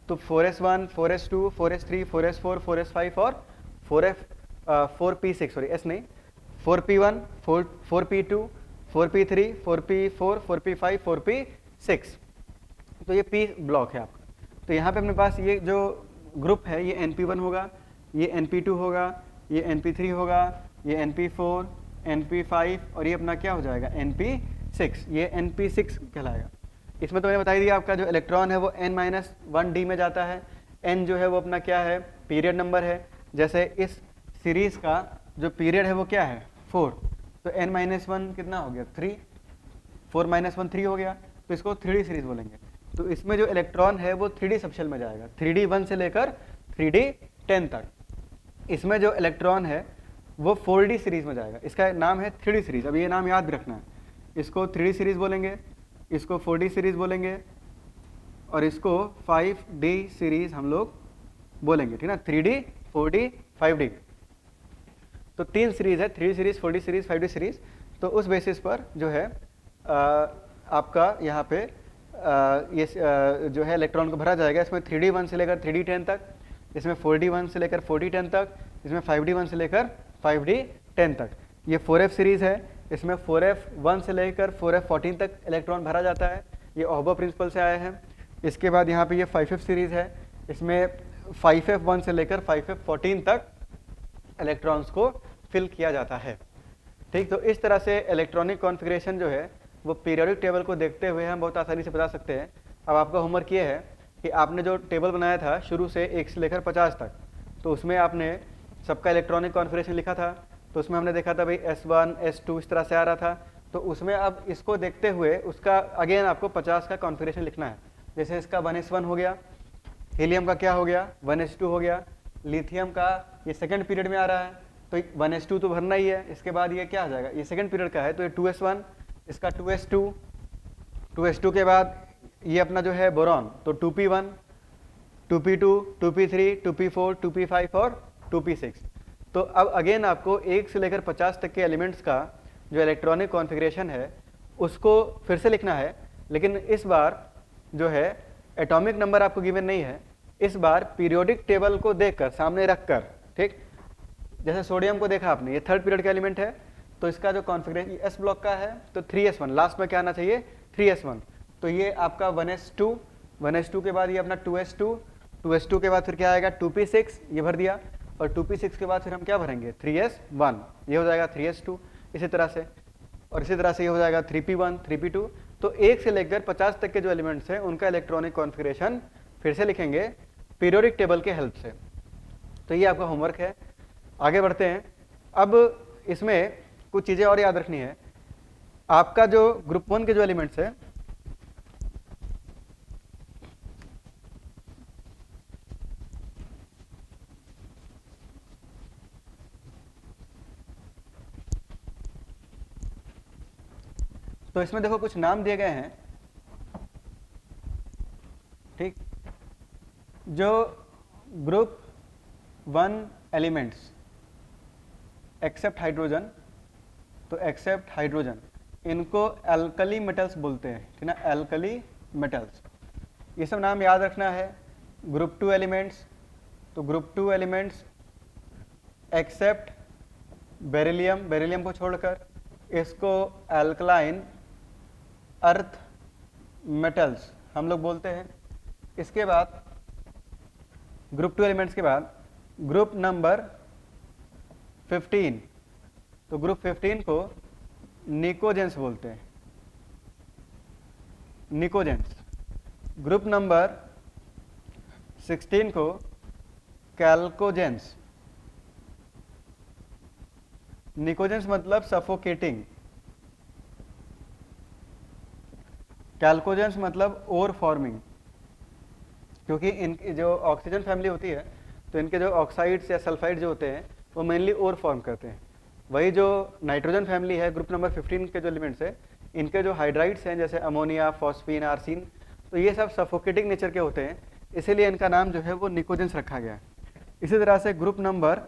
तो 4s1, 4s2, 4s3, 4s4, 4s5 और 4p6, सॉरी s नहीं, 4p1, 4p2, 4p3, 4p4, 4p5, 4p6। तो ये P ब्लॉक है आपका। तो यहाँ पे अपने पास ये जो ग्रुप है ये NP1 होगा, ये NP2 होगा, ये NP3 होगा, ये NP4, NP5 और ये अपना क्या हो जाएगा NP6, ये NP6 कहलाएगा। इसमें तो मैंने बता दिया आपका जो इलेक्ट्रॉन है वो n-1d में जाता है। n जो है वो अपना क्या है पीरियड नंबर है। जैसे इस सीरीज का जो पीरियड है वो क्या है 4, तो n-1 कितना हो गया 3, 4-1 3 हो गया, तो इसको 3d सीरीज बोलेंगे। तो इसमें जो इलेक्ट्रॉन है वो 3d सबशेल में जाएगा, 3d1 से लेकर 3d10 तक। इसमें जो इलेक्ट्रॉन है वो 4d सीरीज में जाएगा, इसका नाम है 3d सीरीज। अब ये नाम याद रखना है, इसको 3d सीरीज बोलेंगे, इसको 4d सीरीज बोलेंगे और इसको 5d सीरीज हम लोग बोलेंगे, ठीक ना, 3d, 4d, 5d। तो 3 सीरीज है, 3d series, 4d series, 5d series. तो उस बेसिस पर जो है आपका यहाँ पे ये जो है इलेक्ट्रॉन को भरा जाएगा। इसमें 3d1 से लेकर 3d10 तक, इसमें 4d1 से लेकर 4d10 तक, इसमें 5d1 से लेकर 5d10 तक। ये 4f सीरीज है, इसमें 4f1 से लेकर 4f14 तक इलेक्ट्रॉन भरा जाता है, ये ओहबा प्रिंसिपल से आया है। इसके बाद यहाँ पे ये 5f सीरीज है, इसमें 5f1 से लेकर 5f14 तक इलेक्ट्रॉन्स को फिल किया जाता है। ठीक, तो इस तरह से इलेक्ट्रॉनिक कॉन्फ़िगरेशन जो है वो पीरियोडिक टेबल को देखते हुए हम बहुत आसानी से बता सकते हैं। अब आपका होमवर्क ये है कि आपने जो टेबल बनाया था शुरू से 1 से लेकर 50 तक, तो उसमें आपने सबका इलेक्ट्रॉनिक कॉन्फ़िगरेशन लिखा था। तो उसमें हमने देखा था भाई S1, S2 इस तरह से आ रहा था। तो उसमें अब इसको देखते हुए उसका अगेन आपको 50 का कॉन्फ़िगरेशन लिखना है। जैसे इसका 1s1 हो गया, हीलियम का क्या हो गया 1s2 हो गया, लिथियम का ये सेकंड पीरियड में आ रहा है तो 1s2 तो भरना ही है। इसके बाद ये क्या आ जाएगा, ये सेकंड पीरियड का है तो ये 2s1, इसका 2s2, 2s2 के बाद ये अपना जो है बोरॉन तो 2p1, 2p2, 2p3, 2p4, 2p5 और 2p6। तो अब अगेन आपको 1 से लेकर 50 तक के एलिमेंट्स का जो इलेक्ट्रॉनिक कॉन्फ़िगरेशन है उसको फिर से लिखना है, लेकिन इस बार जो है एटॉमिक नंबर आपको गिवन नहीं है, इस बार पीरियोडिक टेबल को देखकर सामने रखकर। ठीक, जैसे सोडियम को देखा आपने, ये थर्ड पीरियड का एलिमेंट है तो इसका जो कॉन्फ़िगरेशन एस ब्लॉक का है तो 3s1, लास्ट में क्या आना चाहिए 3s1, तो ये आपका 1s2, 1s2 के बाद ये अपना 2s2, 2s2 के बाद फिर क्या आएगा 2p6, ये भर दिया, और 2p6 के बाद फिर हम क्या भरेंगे 3s1, ये हो जाएगा 3s2 इसी तरह से, और इसी तरह से ये हो जाएगा 3p1, 3p2। तो 1 से लेकर 50 तक के जो एलिमेंट्स हैं उनका इलेक्ट्रॉनिक कॉन्फ़िगरेशन फिर से लिखेंगे पीरियोडिक टेबल के हेल्प से। तो ये आपका होमवर्क है। आगे बढ़ते हैं। अब इसमें कुछ चीज़ें और याद रखनी है। आपका जो ग्रुप 1 के जो एलिमेंट्स है तो इसमें देखो कुछ नाम दिए गए हैं। ठीक, जो ग्रुप 1 एलिमेंट्स एक्सेप्ट हाइड्रोजन, तो एक्सेप्ट हाइड्रोजन इनको एल्कली मेटल्स बोलते हैं, ठीक ना, एल्कली मेटल्स। ये सब नाम याद रखना है। ग्रुप 2 एलिमेंट्स, तो group 2 elements except beryllium, beryllium को छोड़कर इसको एल्कलाइन अर्थ मेटल्स हम लोग बोलते हैं। इसके बाद ग्रुप 2 एलिमेंट्स के बाद ग्रुप नंबर 15, तो ग्रुप 15 को निकोजेंस बोलते हैं। निकोजेंस। ग्रुप नंबर 16 को कैल्कोजेंस। निकोजेंस मतलब सफोकेटिंग, कैल्कोजेंस मतलब ओर फॉर्मिंग, क्योंकि इनकी जो ऑक्सीजन फैमिली होती है तो इनके जो ऑक्साइड्स या सल्फाइड जो होते हैं वो मेनली ओर फॉर्म करते हैं। वही जो नाइट्रोजन फैमिली है, ग्रुप नंबर 15 के जो एलिमेंट्स है, इनके जो हाइड्राइड्स हैं जैसे अमोनिया, फॉस्फीन, आर्सिन, तो ये सब सफोकेटिंग नेचर के होते हैं, इसीलिए इनका नाम जो है वो निकोजेंस रखा गया है। इसी तरह से ग्रुप नंबर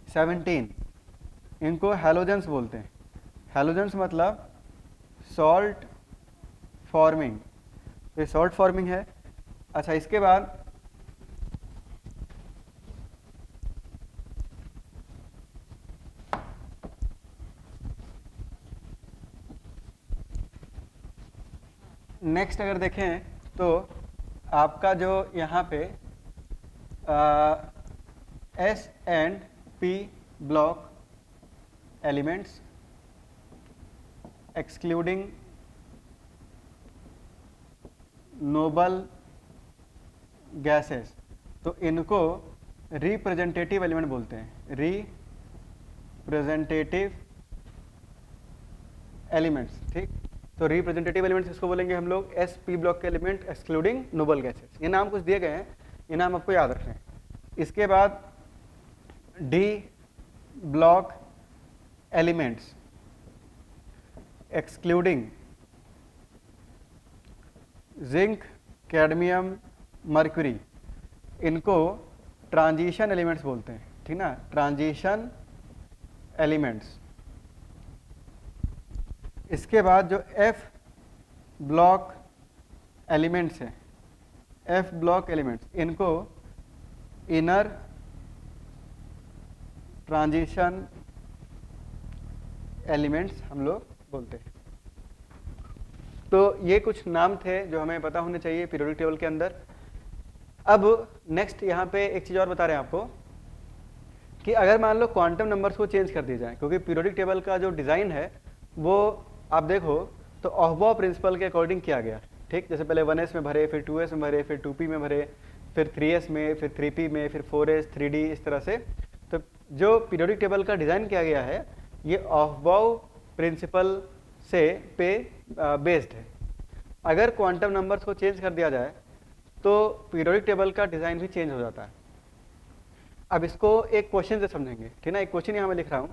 17 इनको हैलोजेंस बोलते हैं। हैलोजेंस मतलब सॉल्ट फॉर्मिंग, ये सॉल्ट फॉर्मिंग है। अच्छा, इसके बाद नेक्स्ट अगर देखें तो आपका जो यहाँ पे S and P block elements excluding noble gases, तो इनको रिप्रेजेंटेटिव एलिमेंट बोलते हैं। रिप्रेजेंटेटिव एलिमेंट्स, ठीक। तो रिप्रेजेंटेटिव एलिमेंट्स इसको बोलेंगे हम लोग एस पी ब्लॉक के एलिमेंट एक्सक्लूडिंग नोबल गैसेस। ये नाम कुछ दिए गए हैं, ये नाम आपको याद रखना है। इसके बाद D block elements excluding zinc, cadmium, mercury, इनको ट्रांजिशन एलिमेंट्स बोलते हैं, ठीक ना, ट्रांजिशन एलिमेंट्स। इसके बाद जो एफ ब्लॉक एलिमेंट्स हैं, एफ ब्लॉक एलिमेंट्स, इनको इनर ट्रांजिशन एलिमेंट्स हम लोग बोलते हैं। तो ये कुछ नाम थे जो हमें पता होने चाहिए पीरियोडिक टेबल के अंदर। अब नेक्स्ट यहाँ पे एक चीज़ और बता रहे हैं आपको कि अगर मान लो क्वांटम नंबर्स को चेंज कर दिया जाए, क्योंकि पीरियोडिक टेबल का जो डिज़ाइन है वो आप देखो तो अहबाउ प्रिंसिपल के अकॉर्डिंग किया गया, ठीक। जैसे पहले 1s में भरे, फिर 2s में भरे, फिर 2p में भरे, फिर 3s में, फिर 3p में, फिर 4s, 3d, इस तरह से। तो जो पीरियोडिक टेबल का डिज़ाइन किया गया है ये अहबाउ प्रिंसिपल से पे बेस्ड है। अगर क्वांटम नंबर्स को चेंज कर दिया जाए तो पीरियोडिक टेबल का डिज़ाइन भी चेंज हो जाता है। अब इसको एक क्वेश्चन से समझेंगे, ठीक ना। एक क्वेश्चन यहाँ मैं लिख रहा हूँ,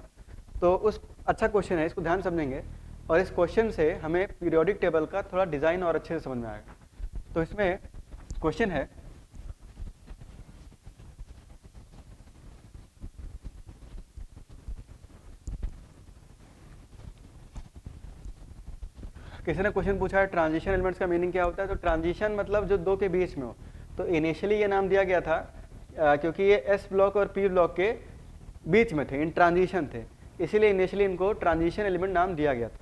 तो उस अच्छा क्वेश्चन है, इसको ध्यान समझेंगे और इस क्वेश्चन से हमें पीरियोडिक टेबल का थोड़ा डिज़ाइन और अच्छे से समझ में आएगा। तो इसमें क्वेश्चन है, किसी ने क्वेश्चन पूछा है ट्रांजिशन एलिमेंट्स का मीनिंग क्या होता है। तो ट्रांजिशन मतलब जो दो के बीच में हो। तो इनिशियली ये नाम दिया गया था क्योंकि ये एस ब्लॉक और पी ब्लॉक के बीच में थे, इन ट्रांजिशन थे, इसीलिए इनिशियली इनको ट्रांजिशन एलिमेंट नाम दिया गया था।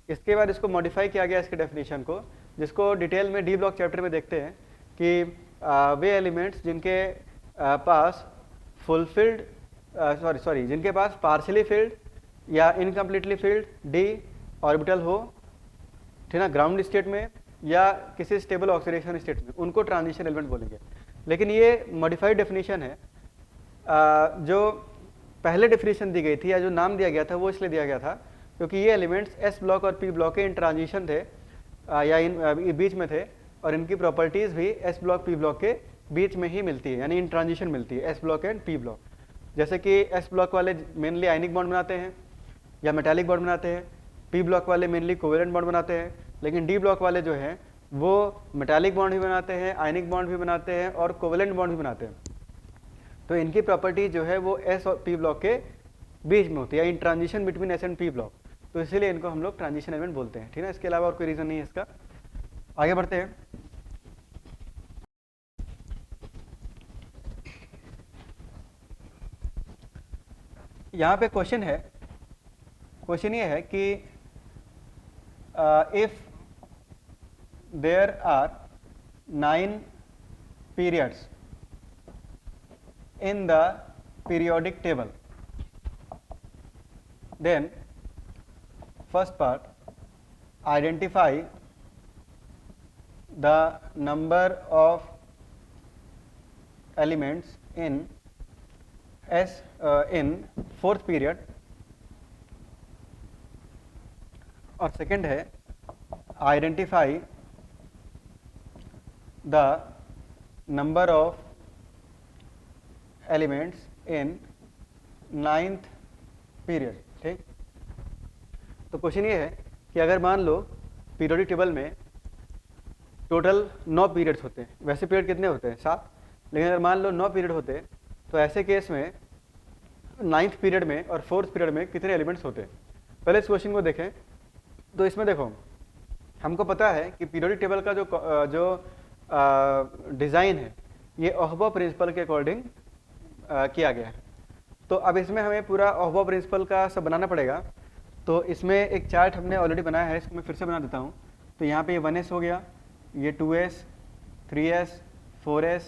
इसके बाद इसको मॉडिफाई किया गया इसके डेफिनेशन को, जिसको डिटेल में डी ब्लॉक चैप्टर में देखते हैं कि वे एलिमेंट्स जिनके पास फुलफिल्ड जिनके पास पार्शली फिल्ड या इनकम्प्लीटली फिल्ड डी ऑर्बिटल हो, ठीक ना, ग्राउंड स्टेट में या किसी स्टेबल ऑक्सीडेशन स्टेट में, उनको ट्रांजिशन एलिमेंट बोलेंगे। लेकिन ये मॉडिफाइड डेफिनेशन है। जो पहले डेफिनेशन दी गई थी या जो नाम दिया गया था वो इसलिए दिया गया था क्योंकि ये एलिमेंट्स एस ब्लॉक और पी ब्लॉक के इन ट्रांजिशन थे या इन बीच में थे, और इनकी प्रॉपर्टीज़ भी एस ब्लॉक पी ब्लॉक के बीच में ही मिलती है, यानी इन ट्रांजिशन मिलती है S block and P block. जैसे कि एस ब्लॉक वाले मेनली आयनिक बॉन्ड बनाते हैं या मेटालिक बॉन्ड बनाते हैं, पी ब्लॉक वाले मेनली कोवेलेंट बॉन्ड बनाते हैं, लेकिन डी ब्लॉक वाले जो हैं वो मेटालिक बॉन्ड भी बनाते हैं, आयनिक बॉन्ड भी बनाते हैं और कोवेलेंट बॉन्ड भी बनाते हैं। तो इनकी प्रॉपर्टी जो है वो एस और पी ब्लॉक के बीच में होती है, इन transition between S and P block, तो इसीलिए इनको हम लोग ट्रांजिशन एलिमेंट बोलते हैं, ठीक है। इसके अलावा और कोई रीज़न नहीं है इसका। आगे बढ़ते हैं। यहाँ पे क्वेश्चन है, क्वेश्चन ये है कि if there are 9 periods in the periodic table, then first part, identify the number of elements in fourth period, और सेकेंड है identify the number of elements in ninth period. ठीक, तो क्वेश्चन ये है कि अगर मान लो पीरियोडिक टेबल में टोटल 9 पीरियड्स होते हैं, वैसे पीरियड कितने होते हैं 7, लेकिन अगर मान लो 9 पीरियड होते तो ऐसे केस में 9th पीरियड में और 4th पीरियड में कितने एलिमेंट्स होते हैं। पहले इस क्वेश्चन को देखें तो इसमें देखो हमको पता है कि पीरियोडिक टेबल का जो डिज़ाइन है ये ओहबा प्रिंसिपल के अकॉर्डिंग किया गया है। तो अब इसमें हमें पूरा ओहबा प्रिंसिपल का सब बनाना पड़ेगा। तो इसमें एक चार्ट हमने ऑलरेडी बनाया है, इसको मैं फिर से बना देता हूँ। तो यहाँ पे ये 1s हो गया, ये 2s, 3s, 4s,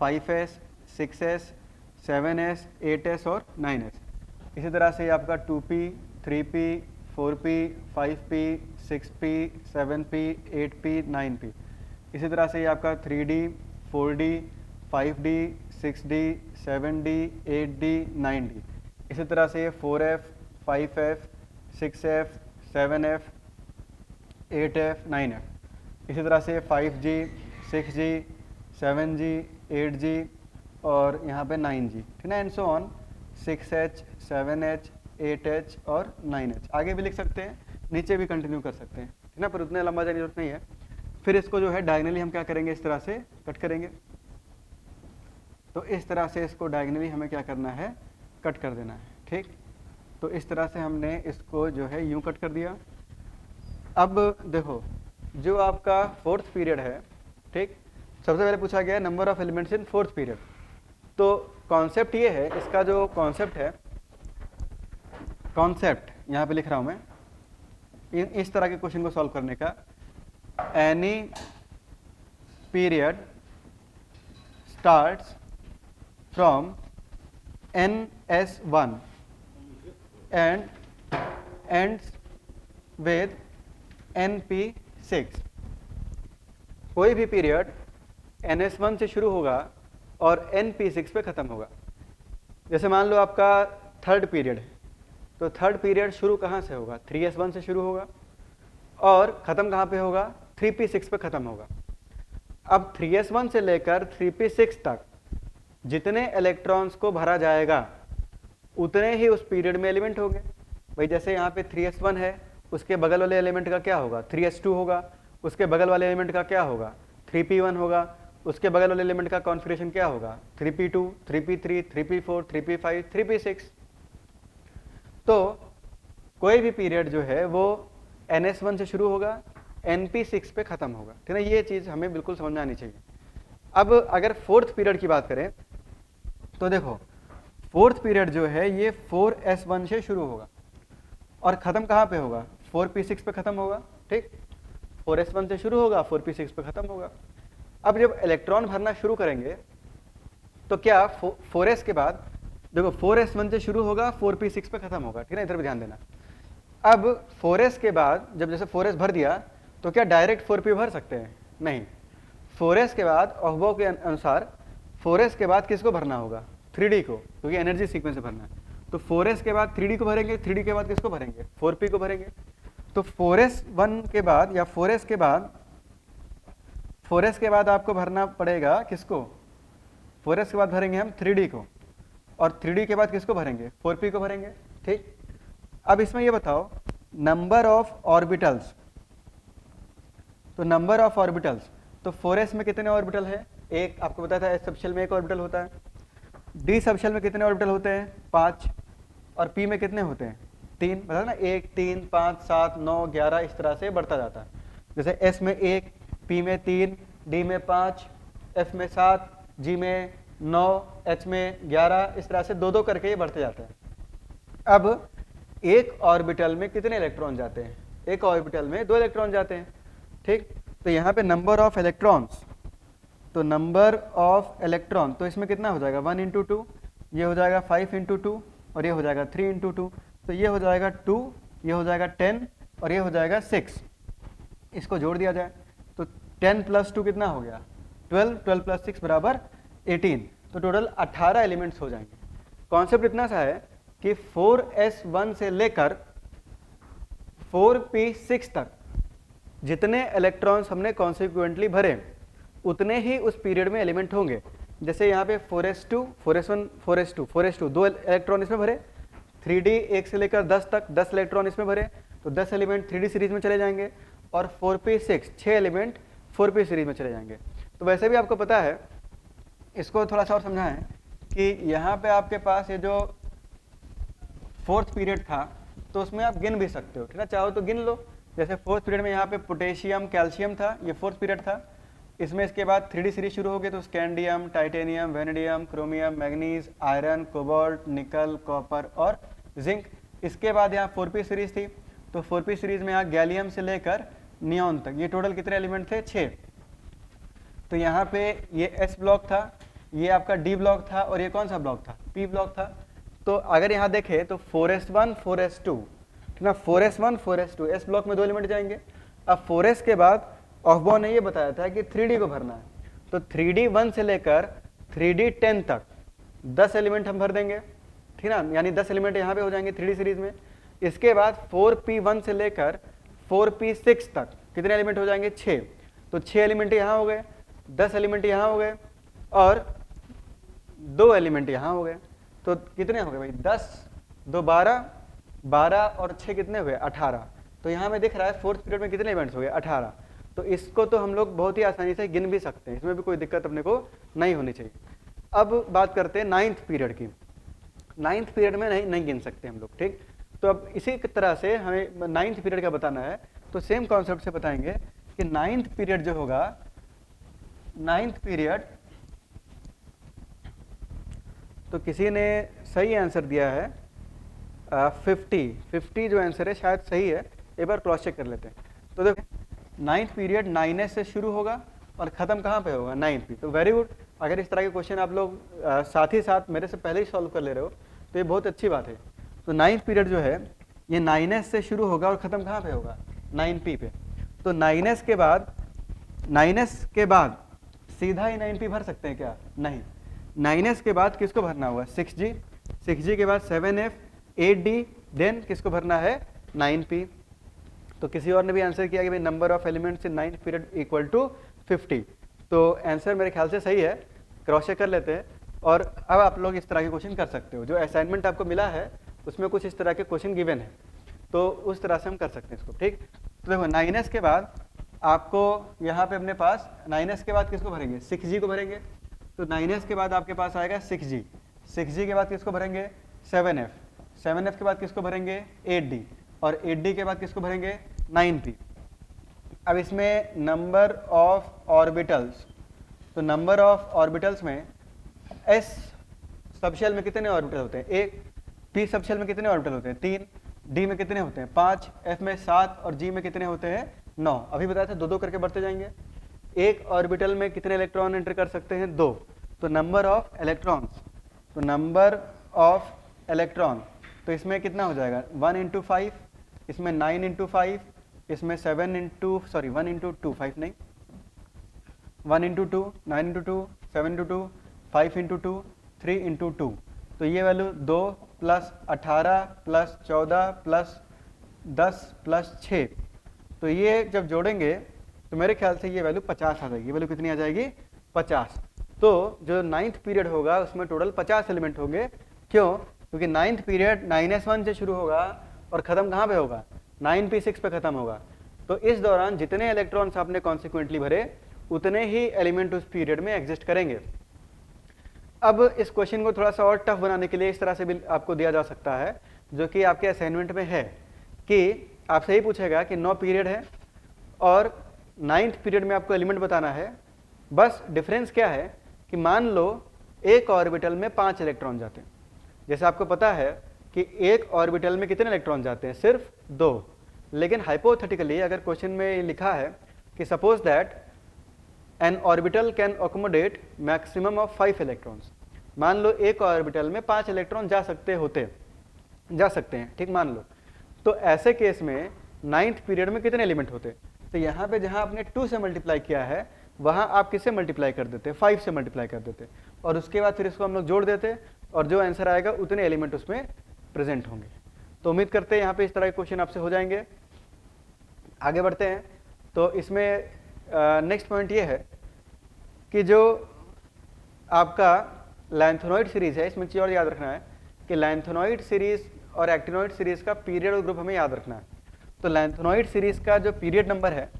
5s, 6s, 7s, 8s और 9s। इसी तरह से ये आपका 2p, 3p, 4p, 5p, 6p, 7p, 8p, 9p। इसी तरह से ये आपका 3d, 4d, 5d, 6d, 7d, 8d, 9d। इसी तरह से ये 4f, 5f, 6f, 7f, 8f, 9f। इसी तरह से 5g, 6g, 7g, 8g और यहाँ पे 9g, ठीक है, and so on 6h, 7h, 8h और 9h। आगे भी लिख सकते हैं, नीचे भी कंटिन्यू कर सकते हैं, ठीक है ना, पर उतने लंबा जाने की जरूरत नहीं है। फिर इसको जो है डायगनली हम क्या करेंगे, इस तरह से कट करेंगे। तो इस तरह से इसको डायगनली हमें क्या करना है, कट कर देना है। ठीक, तो इस तरह से हमने इसको जो है यूं कट कर दिया। अब देखो जो आपका 4th पीरियड है, ठीक, सबसे पहले पूछा गया है number of elements in 4th period. तो कॉन्सेप्ट ये है, इसका जो कॉन्सेप्ट है, कॉन्सेप्ट यहाँ पे लिख रहा हूँ मैं, इस तरह के क्वेश्चन को सॉल्व करने का, any period starts from NS1 and ends with NP6। कोई भी पीरियड NS1 से शुरू होगा और NP6 पे ख़त्म होगा। जैसे मान लो आपका 3rd पीरियड है, तो 3rd पीरियड शुरू कहाँ से होगा, 3S1 से शुरू होगा और ख़त्म कहाँ पे होगा, 3P6 पे ख़त्म होगा। अब 3S1 से लेकर 3P6 तक जितने इलेक्ट्रॉन्स को भरा जाएगा उतने ही उस पीरियड में एलिमेंट होंगे। भाई जैसे यहाँ पे 3S1 है, उसके बगल वाले एलिमेंट का क्या होगा, 3S2 होगा, उसके बगल वाले एलिमेंट का क्या होगा, 3P1 होगा, उसके बगल वाले एलिमेंट का कॉन्फ़िगरेशन क्या होगा, 3P2, 3P3, 3P4, 3P5, 3P6। तो कोई भी पीरियड जो है वो NS1 से शुरू होगा, NP6 पे ख़त्म होगा, ठीक है ना। ये चीज़ हमें बिल्कुल समझ में आनी चाहिए। अब अगर 4th पीरियड की बात करें तो देखो 4th पीरियड जो है ये 4S1 से शुरू होगा और ख़त्म कहाँ पे होगा, 4P6 पे ख़त्म होगा। ठीक, 4S1 से शुरू होगा, 4P6 पे ख़त्म होगा। अब जब इलेक्ट्रॉन भरना शुरू करेंगे तो क्या 4S के बाद देखो 4S1 से शुरू होगा, 4P6 पे ख़त्म होगा, ठीक है ना, इधर भी ध्यान देना। अब 4S के बाद जब जैसे 4S भर दिया तो क्या डायरेक्ट 4P भर सकते हैं, नहीं। 4S के बाद ओहबा के अनुसार 4S के बाद किसको भरना होगा, 3D को, क्योंकि एनर्जी सीक्वेंस से भरना है। तो 4S के बाद 3D को भरेंगे, 3D के बाद किसको भरेंगे, 4P को भरेंगे। तो 4S1 के बाद या 4S के बाद आपको भरना पड़ेगा किसको, 4S के बाद भरेंगे हम 3D को, और 3D के बाद किसको भरेंगे, 4P को भरेंगे। ठीक, अब इसमें ये बताओ नंबर ऑफ ऑर्बिटल्स। तो नंबर ऑफ ऑर्बिटल्स, तो 4S में कितने ऑर्बिटल है, एक आपको बताया था, S सबशेल में एक ऑर्बिटल होता है। D सबशेल में कितने ऑर्बिटल होते हैं, 5, और P में कितने होते हैं, 3, बता ना, 1, 3, 5, 7, 9, 11, इस तरह से बढ़ता जाता है। जैसे S में 1, P में 3, D में 5, F में 7, G में 9, H में 11, इस तरह से 2-2 करके ये बढ़ते जाते हैं। अब एक ऑर्बिटल में कितने इलेक्ट्रॉन जाते हैं, एक ऑर्बिटल में 2 इलेक्ट्रॉन जाते हैं। ठीक, तो यहाँ पे नंबर ऑफ इलेक्ट्रॉन्स, तो नंबर ऑफ इलेक्ट्रॉन, तो इसमें कितना हो जाएगा, 1 × 2, ये हो जाएगा 5 × 2, और ये हो जाएगा 3 × 2, तो ये हो जाएगा 2, ये हो जाएगा 10, और ये हो जाएगा 6। इसको जोड़ दिया जाए तो 10 + 2 कितना हो गया 12, 12 + 6 बराबर 18, तो टोटल 18 एलिमेंट्स हो जाएंगे। कॉन्सेप्ट इतना सा है कि 4s1 से लेकर 4p6 तक जितने इलेक्ट्रॉन्स हमने कॉन्सिक्वेंटली भरे उतने ही उस पीरियड में एलिमेंट होंगे। जैसे यहाँ पे 4s2, 4s1, 4s2, 4s2 2 electron इसमें भरे, 3d 1 से लेकर 10 तक 10 इलेक्ट्रॉन इसमें भरे, तो 10 एलिमेंट 3d सीरीज में चले जाएंगे, और 4p6 6 एलिमेंट 4p सीरीज में चले जाएंगे। तो वैसे भी आपको पता है, इसको थोड़ा सा और समझाएं कि यहाँ पे आपके पास ये जो 4th पीरियड था तो उसमें आप गिन भी सकते हो, ठीक है, चाहो तो गिन लो। जैसे 4th पीरियड में यहाँ पे पोटेशियम, कैल्शियम था, ये 4th पीरियड था। इसमें इसके बाद 3d सीरीज शुरू हो गई, तो scandium, titanium, vanadium, chromium, manganese, iron, cobalt, nickel, copper और जिंक। इसके बाद यहाँ 4p सीरीज थी, तो 4p सीरीज में यहाँ गैलियम से लेकर नियॉन तक, ये टोटल कितने एलिमेंट थे 6। तो यहाँ पे ये s ब्लॉक था, ये आपका d ब्लॉक था, और ये कौन सा ब्लॉक था p ब्लॉक था। तो अगर यहाँ देखें तो 4s1 4s2, ठीक ना, 4s1 4s2 s ब्लॉक में 2 एलिमेंट जाएंगे। अब 4s के बाद ऑफबॉर्न ने ये बताया था कि 3d को भरना है, तो 3d 1 से लेकर 3d 10 तक 10 एलिमेंट हम भर देंगे, ठीक ना, यानी 10 एलिमेंट यहाँ पे हो जाएंगे 3d सीरीज में। इसके बाद 4p1 से लेकर 4p6 तक कितने एलिमेंट हो जाएंगे 6, तो 6 एलिमेंट यहाँ हो गए, 10 एलिमेंट यहाँ हो गए, और 2 एलिमेंट यहाँ हो गए, तो कितने हो गए भाई 10, 2 12, 12 और 6 कितने हुए 18। तो यहाँ में दिख रहा है 4th पीरियड में कितने इवेंट्स हो गए 18। तो इसको तो हम लोग बहुत ही आसानी से गिन भी सकते हैं, इसमें भी कोई दिक्कत अपने को नहीं होनी चाहिए। अब बात करते हैं 9th पीरियड की। 9th पीरियड में नहीं गिन सकते हम लोग, ठीक। तो अब इसी तरह से हमें 9th पीरियड का बताना है, तो सेम कॉन्सेप्ट से बताएंगे कि 9th पीरियड जो होगा, 9th पीरियड, तो किसी ने सही आंसर दिया है 50 जो आंसर है शायद सही है, एक बार क्रॉस चेक कर लेते हैं। तो देखो 9th पीरियड 9s से शुरू होगा और ख़त्म कहाँ पे होगा 9p। तो वेरी गुड, अगर इस तरह के क्वेश्चन आप लोग साथ ही साथ मेरे से पहले ही सॉल्व कर ले रहे हो तो ये बहुत अच्छी बात है। तो 9th पीरियड जो है ये 9s से शुरू होगा और ख़त्म कहाँ पे होगा 9p पे। तो 9s के बाद सीधा ही 9p भर सकते हैं क्या, नहीं। 9s के बाद किसको भरना होगा 6g के बाद 7f 8d, देन किसको भरना है 9p। तो किसी और ने भी आंसर किया कि भाई number of elements in 9th period equal to 50। तो आंसर मेरे ख्याल से सही है, क्रॉस चेक कर लेते हैं। और अब आप लोग इस तरह के क्वेश्चन कर सकते हो, जो असाइनमेंट आपको मिला है उसमें कुछ इस तरह के क्वेश्चन गिवन है, तो उस तरह से हम कर सकते हैं इसको, ठीक। तो देखो 9s के बाद आपको यहाँ पे अपने पास 9s के बाद किसको भरेंगे 6g को भरेंगे। तो 9s के बाद आपके पास आएगा 6g के बाद किसको भरेंगे 7f के बाद किसको भरेंगे 8d, और 8d के बाद किसको भरेंगे 9p। अब इसमें नंबर ऑफ ऑर्बिटल्स, तो नंबर ऑफ ऑर्बिटल्स में s सबशेल में कितने ऑर्बिटल होते हैं 1, p सबशेल में कितने ऑर्बिटल होते हैं 3, d में कितने होते हैं 5, f में 7 और g में कितने होते हैं 9। अभी बताया था 2-2 करके बढ़ते जाएंगे। एक ऑर्बिटल में कितने इलेक्ट्रॉन एंटर कर सकते हैं 2। तो नंबर ऑफ इलेक्ट्रॉन्स, तो नंबर ऑफ इलेक्ट्रॉन, तो इसमें कितना हो जाएगा 1 × 5, इसमें 9 × 5, इसमें 1 × 2, 5 नहीं, 1 × 2, 9 × 2, 7 × 2, 5 × 2, 3 × 2। तो ये वैल्यू 2 + 18 + 14 + 10 + 6, तो ये जब जोड़ेंगे तो मेरे ख्याल से ये वैल्यू 50 आ जाएगी। ये वैल्यू कितनी आ जाएगी 50। तो जो 9th पीरियड होगा उसमें टोटल 50 एलिमेंट होंगे। क्यों? क्योंकि 9th पीरियड 9s1 से शुरू होगा और ख़त्म कहाँ पे होगा 9p6 पे ख़त्म होगा। तो इस दौरान जितने इलेक्ट्रॉन्स आपने कॉन्सिक्वेंटली भरे उतने ही एलिमेंट उस पीरियड में एग्जिस्ट करेंगे। अब इस क्वेश्चन को थोड़ा सा और टफ बनाने के लिए इस तरह से भी आपको दिया जा सकता है, जो कि आपके असाइनमेंट में है, कि आपसे ही पूछेगा कि 9 पीरियड है और 9th पीरियड में आपको एलिमेंट बताना है। बस डिफरेंस क्या है कि मान लो एक ऑर्बिटल में 5 इलेक्ट्रॉन जाते हैं। जैसे आपको पता है कि एक ऑर्बिटल में कितने इलेक्ट्रॉन जाते हैं, सिर्फ 2। लेकिन हाइपोथेटिकली अगर क्वेश्चन में लिखा है कि suppose that N orbital can accommodate maximum of 5 electrons, मान लो एक ऑर्बिटल में 5 इलेक्ट्रॉन जा सकते हैं, ठीक मान लो। तो ऐसे केस में 9th पीरियड में कितने एलिमेंट होते, तो यहाँ पे जहाँ आपने 2 से मल्टीप्लाई किया है वहाँ आप किससे मल्टीप्लाई कर देते, 5 से मल्टीप्लाई कर देते, और उसके बाद फिर इसको हम लोग जोड़ देते, और जो आंसर आएगा उतने एलिमेंट उसमें प्रेजेंट होंगे। तो उम्मीद करते हैं यहाँ पे इस तरह के क्वेश्चन आपसे हो जाएंगे। आगे बढ़ते हैं। तो इसमें नेक्स्ट पॉइंट ये है कि जो आपका लैंथेनॉइड सीरीज है, इसमें चीज़ और याद रखना है कि लैंथेनॉइड सीरीज और एक्टिनॉइड सीरीज का पीरियड और ग्रुप हमें याद रखना है। तो लैंथेनॉइड सीरीज का जो पीरियड नंबर है,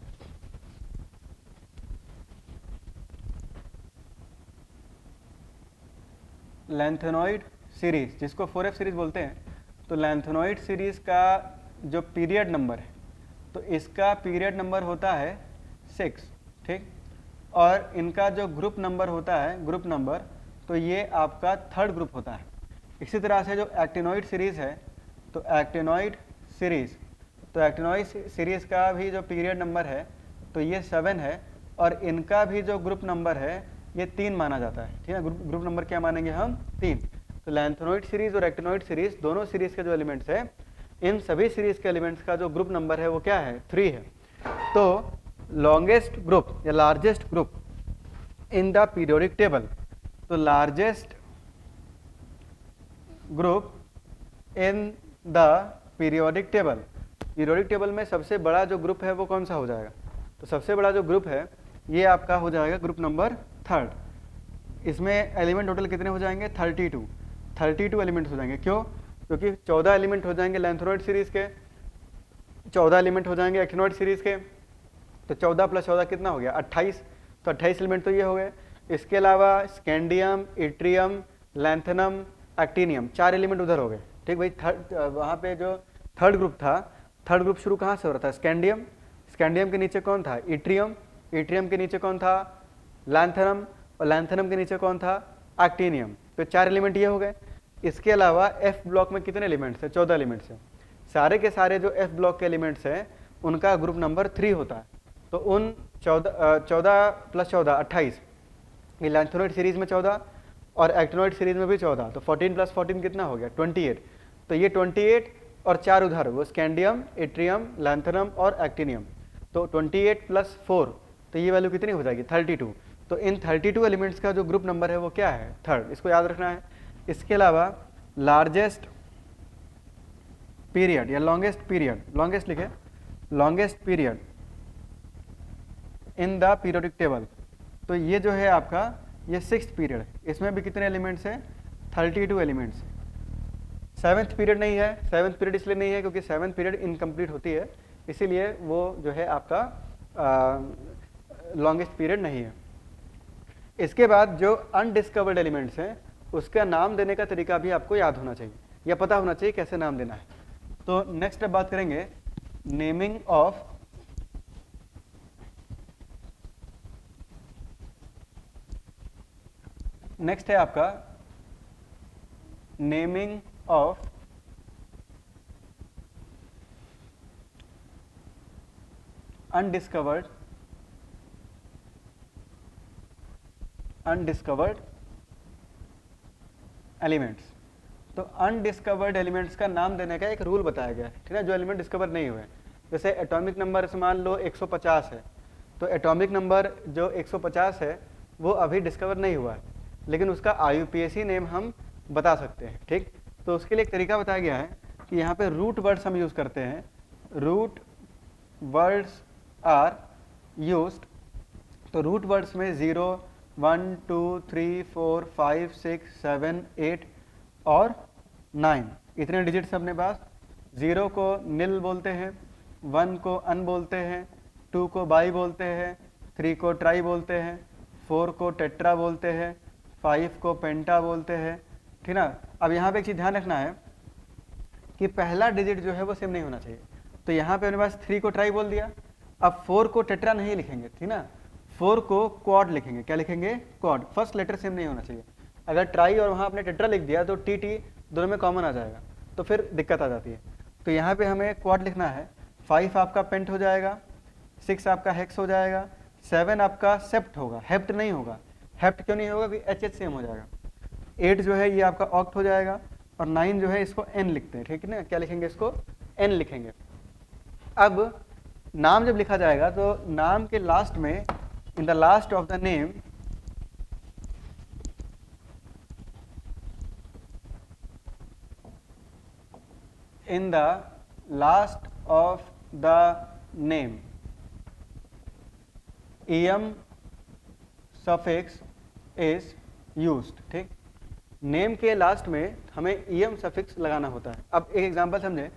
लैंथेनॉइड सीरीज जिसको 4F सीरीज बोलते हैं, तो लैंथेनॉइड सीरीज का जो पीरियड नंबर है, तो इसका पीरियड नंबर होता है 6, ठीक। और इनका जो ग्रुप नंबर होता है, ग्रुप नंबर, तो ये आपका थर्ड ग्रुप होता है। इसी तरह से जो एक्टिनॉइड सीरीज है, तो एक्टिनॉइड सीरीज, तो एक्टिनॉइड सीरीज का भी जो पीरियड नंबर है तो ये 7 है, और इनका भी जो ग्रुप नंबर है ये 3 माना जाता है, ठीक है। ग्रुप नंबर क्या मानेंगे हम, 3। तो लैंथेनॉइड सीरीज और एक्टिनॉइड सीरीज दोनों सीरीज के जो एलिमेंट्स है, इन सभी सीरीज के एलिमेंट्स का जो ग्रुप नंबर है वो क्या है, 3 है। तो लॉन्गेस्ट ग्रुप या largest group in the periodic table, तो largest group in the periodic table, periodic table में सबसे बड़ा जो ग्रुप है वो कौन सा हो जाएगा, तो सबसे बड़ा जो ग्रुप है ये आपका हो जाएगा ग्रुप नंबर 3। इसमें एलिमेंट टोटल कितने हो जाएंगे, 32 एलिमेंट्स हो जाएंगे। क्यों, क्योंकि 14 एलिमेंट हो जाएंगे लैंथेनॉइड सीरीज के, 14 एलिमेंट हो जाएंगे एक्टिनॉइड सीरीज के, तो 14 + 14 कितना हो गया, 28। तो 28 एलिमेंट तो ये हो गए। इसके अलावा scandium, yttrium, lanthanum, actinium, 4 element उधर हो गए, ठीक भाई। वहाँ पे जो थर्ड ग्रुप था, थर्ड ग्रुप शुरू कहाँ से हो रहा था, स्कैंडियम, स्कैंडियम के नीचे कौन था, इट्रियम, इट्रियम के नीचे कौन था, लैंथेनम, और लैंथेनम के नीचे कौन था, एक्टिनियम। तो 4 एलिमेंट ये हो गए। इसके अलावा एफ ब्लॉक में कितने एलिमेंट्स हैं, 14 एलिमेंट्स हैं। सारे के सारे जो एफ ब्लॉक के एलिमेंट्स हैं उनका ग्रुप नंबर 3 होता है। तो उन 14 + 14 28, ये लैंथेनॉइड सीरीज में 14 और एक्टिनॉइड सीरीज में भी 14, तो 14 + 14 कितना हो गया, 28। तो ये 28 और 4 उधर, वो स्कैंडियम, इट्रियम, लैंथेनम और एक्टिनियम। तो 28 + 4, तो ये वैल्यू कितनी हो जाएगी, 32। तो इन 32 एलिमेंट्स का जो ग्रुप नंबर है वो क्या है, 3rd, इसको याद रखना है। इसके अलावा लार्जेस्ट पीरियड या लॉन्गेस्ट पीरियड, लॉन्गेस्ट लिखे, longest period in the periodic table, तो ये जो है आपका ये 6th पीरियड है। इसमें भी कितने एलिमेंट्स हैं, 32 एलिमेंट्स। 7th पीरियड नहीं है, 7th पीरियड इसलिए नहीं है क्योंकि 7th पीरियड इनकम्प्लीट होती है, इसीलिए वो जो है आपका लॉन्गेस्ट पीरियड नहीं है। इसके बाद जो अनडिस्कवर्ड एलिमेंट्स हैं उसका नाम देने का तरीका भी आपको याद होना चाहिए या पता होना चाहिए कैसे नाम देना है। तो नेक्स्ट अब बात करेंगे नेमिंग ऑफ नेक्स्ट है आपका नेमिंग ऑफ अनडिस्कवर्ड एलिमेंट्स। तो अनडिस्कवर्ड एलिमेंट्स का नाम देने का एक रूल बताया गया है, ठीक है, जो एलिमेंट डिस्कवर नहीं हुए। जैसे एटॉमिक नंबर से मान लो 150 है, तो एटॉमिक नंबर जो 150 है वो अभी डिस्कवर नहीं हुआ है, लेकिन उसका IUPAC नेम हम बता सकते हैं, ठीक। तो उसके लिए एक तरीका बताया गया है कि यहाँ पे रूट वर्ड्स हम यूज़ करते हैं, रूट वर्ड्स आर यूज्ड। तो रूट वर्ड्स में 0, 1, 2, 3, 4, 5, 6, 7, 8 और 9, इतने डिजिट्स अपने पास। 0 को निल बोलते हैं, 1 को अन बोलते हैं, 2 को बाई बोलते हैं, 3 को ट्राई बोलते हैं, 4 को टेट्रा बोलते हैं, 5 को पेंटा बोलते हैं, ठीक ना। अब यहाँ पे एक चीज़ ध्यान रखना है कि पहला डिजिट जो है वो सेम नहीं होना चाहिए। तो यहाँ पे अपने पास 3 को ट्राई बोल दिया, अब 4 को टेट्रा नहीं लिखेंगे, ठीक ना, 4 को क्वाड लिखेंगे। क्या लिखेंगे, क्वाड। फर्स्ट लेटर सेम नहीं होना चाहिए। अगर ट्राई और वहाँ आपने टेट्रा लिख दिया तो TT दोनों में कॉमन आ जाएगा, तो फिर दिक्कत आ जाती है। तो यहाँ पे हमें क्वाड लिखना है। 5 आपका पेंट हो जाएगा, 6 आपका हेक्स हो जाएगा, 7 आपका सेप्ट होगा, हेप्ट नहीं होगा। हेप्ट क्यों नहीं होगा, क्योंकि HH सेम हो जाएगा। 8 जो है ये आपका ऑक्ट हो जाएगा, और 9 जो है इसको N लिखते हैं, ठीक है ना। क्या लिखेंगे, इसको N लिखेंगे। अब नाम जब लिखा जाएगा तो नाम के लास्ट में, in the last of the name, in the last of the name em suffix is used. ठीक, नेम के लास्ट में हमें em सफिक्स लगाना होता है। अब एक एग्जांपल समझें,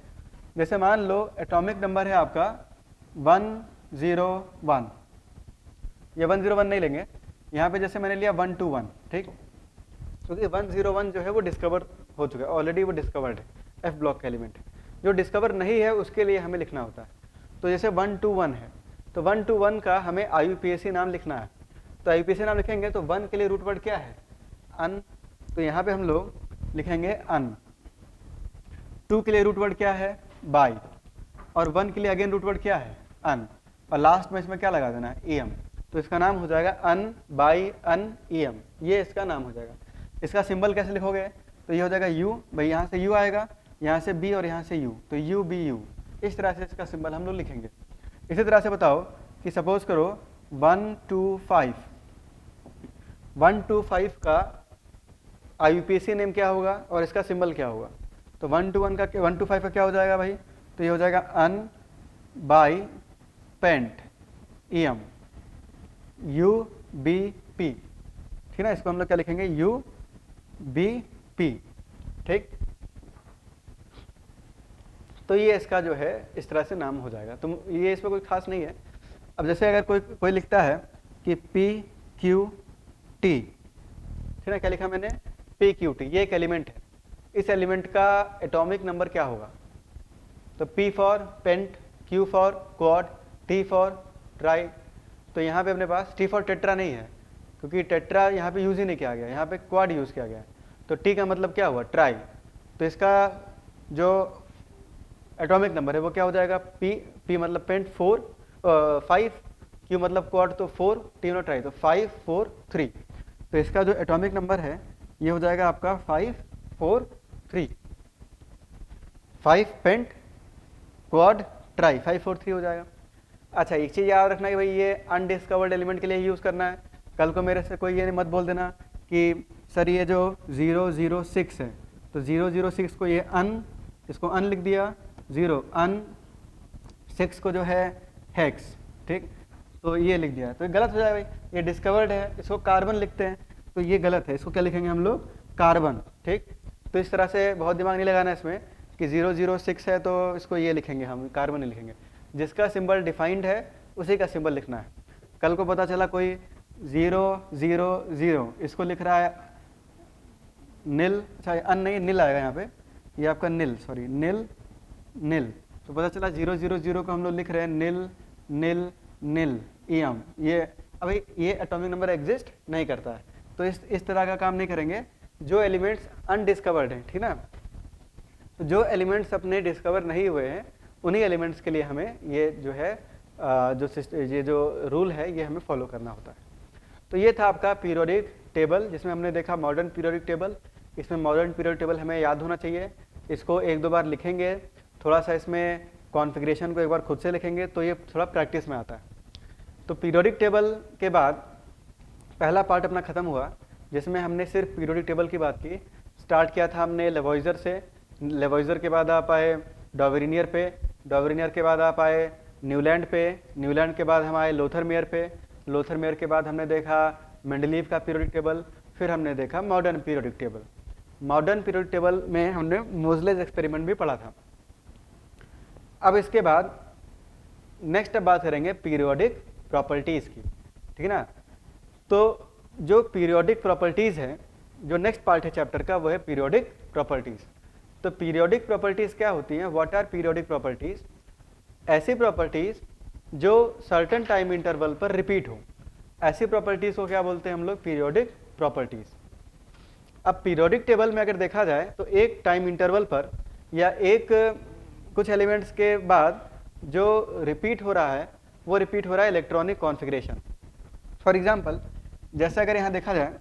जैसे मान लो एटॉमिक नंबर है आपका 101, ये 101 नहीं लेंगे, यहाँ पे जैसे मैंने लिया 121। ठीक, क्योंकि 101 जो है वो डिस्कवर हो चुका है, ऑलरेडी वो डिस्कवर्ड है, एफ ब्लॉक का एलिमेंट है। जो डिस्कवर नहीं है उसके लिए हमें लिखना होता है। तो जैसे 121 है, तो 121 का हमें IUPAC नाम लिखना है। तो IUPAC नाम लिखेंगे तो 1 के लिए रूट वर्ड क्या है? अन। तो यहाँ पे हम लोग लिखेंगे अन। 2 के लिए रूट वर्ड क्या है? बाई। और 1 के लिए अगेन रूट वर्ड क्या है? अन। और लास्ट में इसमें क्या लगा देना है? em। तो इसका नाम हो जाएगा अन बाई अन em, ये इसका नाम हो जाएगा। इसका सिंबल कैसे लिखोगे? तो ये हो जाएगा u, भाई यहाँ से u आएगा, यहाँ से b और यहाँ से u, तो u b u, इस तरह से इसका सिंबल हम लोग लिखेंगे। इसी तरह से बताओ कि सपोज करो 125 का IUPAC नेम क्या होगा और इसका सिंबल क्या होगा? तो 125 का क्या हो जाएगा भाई? तो ये हो जाएगा अन बाई पेंट em UBP। ठीक ना, इसको हम लोग क्या लिखेंगे? UBP। ठीक, तो ये इसका जो है इस तरह से नाम हो जाएगा। तो ये इसमें कोई खास नहीं है। अब जैसे अगर कोई लिखता है कि PQT, ठीक है, क्या लिखा मैंने? PQT, ये एक एलिमेंट है। इस एलिमेंट का एटॉमिक नंबर क्या होगा? तो P for pent, Q for quad, T for tri. तो यहाँ पे अपने पास T फॉर टेट्रा नहीं है, क्योंकि टेट्रा यहाँ पे यूज ही नहीं किया गया, यहाँ पे क्वाड यूज किया गया है। तो T का मतलब क्या हुआ? ट्राई। तो इसका जो एटॉमिक नंबर है वो क्या हो जाएगा? P मतलब पेंट 5, Q मतलब क्वाड तो 4, T मतलब ट्राई तो 5 4 3। तो इसका जो एटॉमिक नंबर है ये हो जाएगा आपका 5 4 3। 5 पेंट क्वाड ट्राई 5 4 3 हो जाएगा। अच्छा, एक चीज़ याद रखना कि भाई ये अनडिस्कवर्ड एलिमेंट के लिए यूज़ करना है। कल को मेरे से कोई ये मत बोल देना कि सर ये जो 006 है, तो 006 को ये इसको अन लिख दिया, 6 को जो है हेक्स। ठीक, तो ये लिख दिया, तो ये गलत हो जाएगा भाई। ये डिस्कवर्ड है, इसको कार्बन लिखते हैं, तो ये गलत है। इसको क्या लिखेंगे हम लोग? कार्बन। ठीक, तो इस तरह से बहुत दिमाग नहीं लगाना इसमें कि 006 है तो इसको ये लिखेंगे, हम कार्बन नहीं लिखेंगे। जिसका सिंबल डिफाइंड है उसी का सिंबल लिखना है। कल को पता चला कोई 000 इसको लिख रहा है नील, अच्छा अन नहीं, नील आएगा यहाँ पे, ये आपका नील, सॉरी नील। तो पता चला 000 को हम लोग लिख रहे हैं नील em। ये अभी ये एटॉमिक नंबर एग्जिस्ट नहीं करता है, तो इस तरह का काम नहीं करेंगे। जो एलिमेंट्स अनडिस्कवर्ड हैं, ठीक ना, तो जो एलिमेंट्स अपने डिस्कवर नहीं हुए हैं उन्हीं एलिमेंट्स के लिए हमें ये जो है ये जो रूल है ये हमें फॉलो करना होता है। तो ये था आपका पीरियोडिक टेबल, जिसमें हमने देखा मॉडर्न पीरियोडिक टेबल। इसमें मॉडर्न पीरियोडिक टेबल हमें याद होना चाहिए, इसको 1-2 बार लिखेंगे, थोड़ा सा इसमें कॉन्फ़िगरेशन को एक बार खुद से लिखेंगे तो ये थोड़ा प्रैक्टिस में आता है। तो पीरियोडिक टेबल के बाद पहला पार्ट अपना ख़त्म हुआ, जिसमें हमने सिर्फ पीरियोडिक टेबल की बात की। स्टार्ट किया था हमने लेवॉइजर से, लेवॉइजर के बाद आप आए डॉवरिनियर पे, डॉवरिनियर के बाद आप आए न्यूलैंड पे, न्यूलैंड के बाद हम आए लोथरमेयर पे, लोथरमेयर के बाद हमने देखा मेंडलीव का पीरियोडिक टेबल, फिर हमने देखा modern periodic table. Modern periodic table में हमने मोज़लेस एक्सपेरिमेंट भी पढ़ा था। अब इसके बाद नेक्स्ट अब बात करेंगे पीरियोडिक प्रॉपर्टीज़ की, ठीक है ना। तो जो पीरियोडिक प्रॉपर्टीज़ है, जो नेक्स्ट पार्ट है चैप्टर का, वो है पीरियोडिक प्रॉपर्टीज़। तो पीरियोडिक प्रॉपर्टीज़ क्या होती हैं? What are periodic properties? ऐसी प्रॉपर्टीज़ जो सर्टेन टाइम इंटरवल पर रिपीट हो, ऐसी प्रॉपर्टीज़ को क्या बोलते हैं हम लोग? Periodic properties. अब पीरियोडिक टेबल में अगर देखा जाए तो एक टाइम इंटरवल पर या एक कुछ एलिमेंट्स के बाद जो रिपीट हो रहा है वो रिपीट हो रहा है इलेक्ट्रॉनिक कॉन्फ़िगरेशन। फॉर एग्जांपल, जैसे अगर यहाँ देखा जाए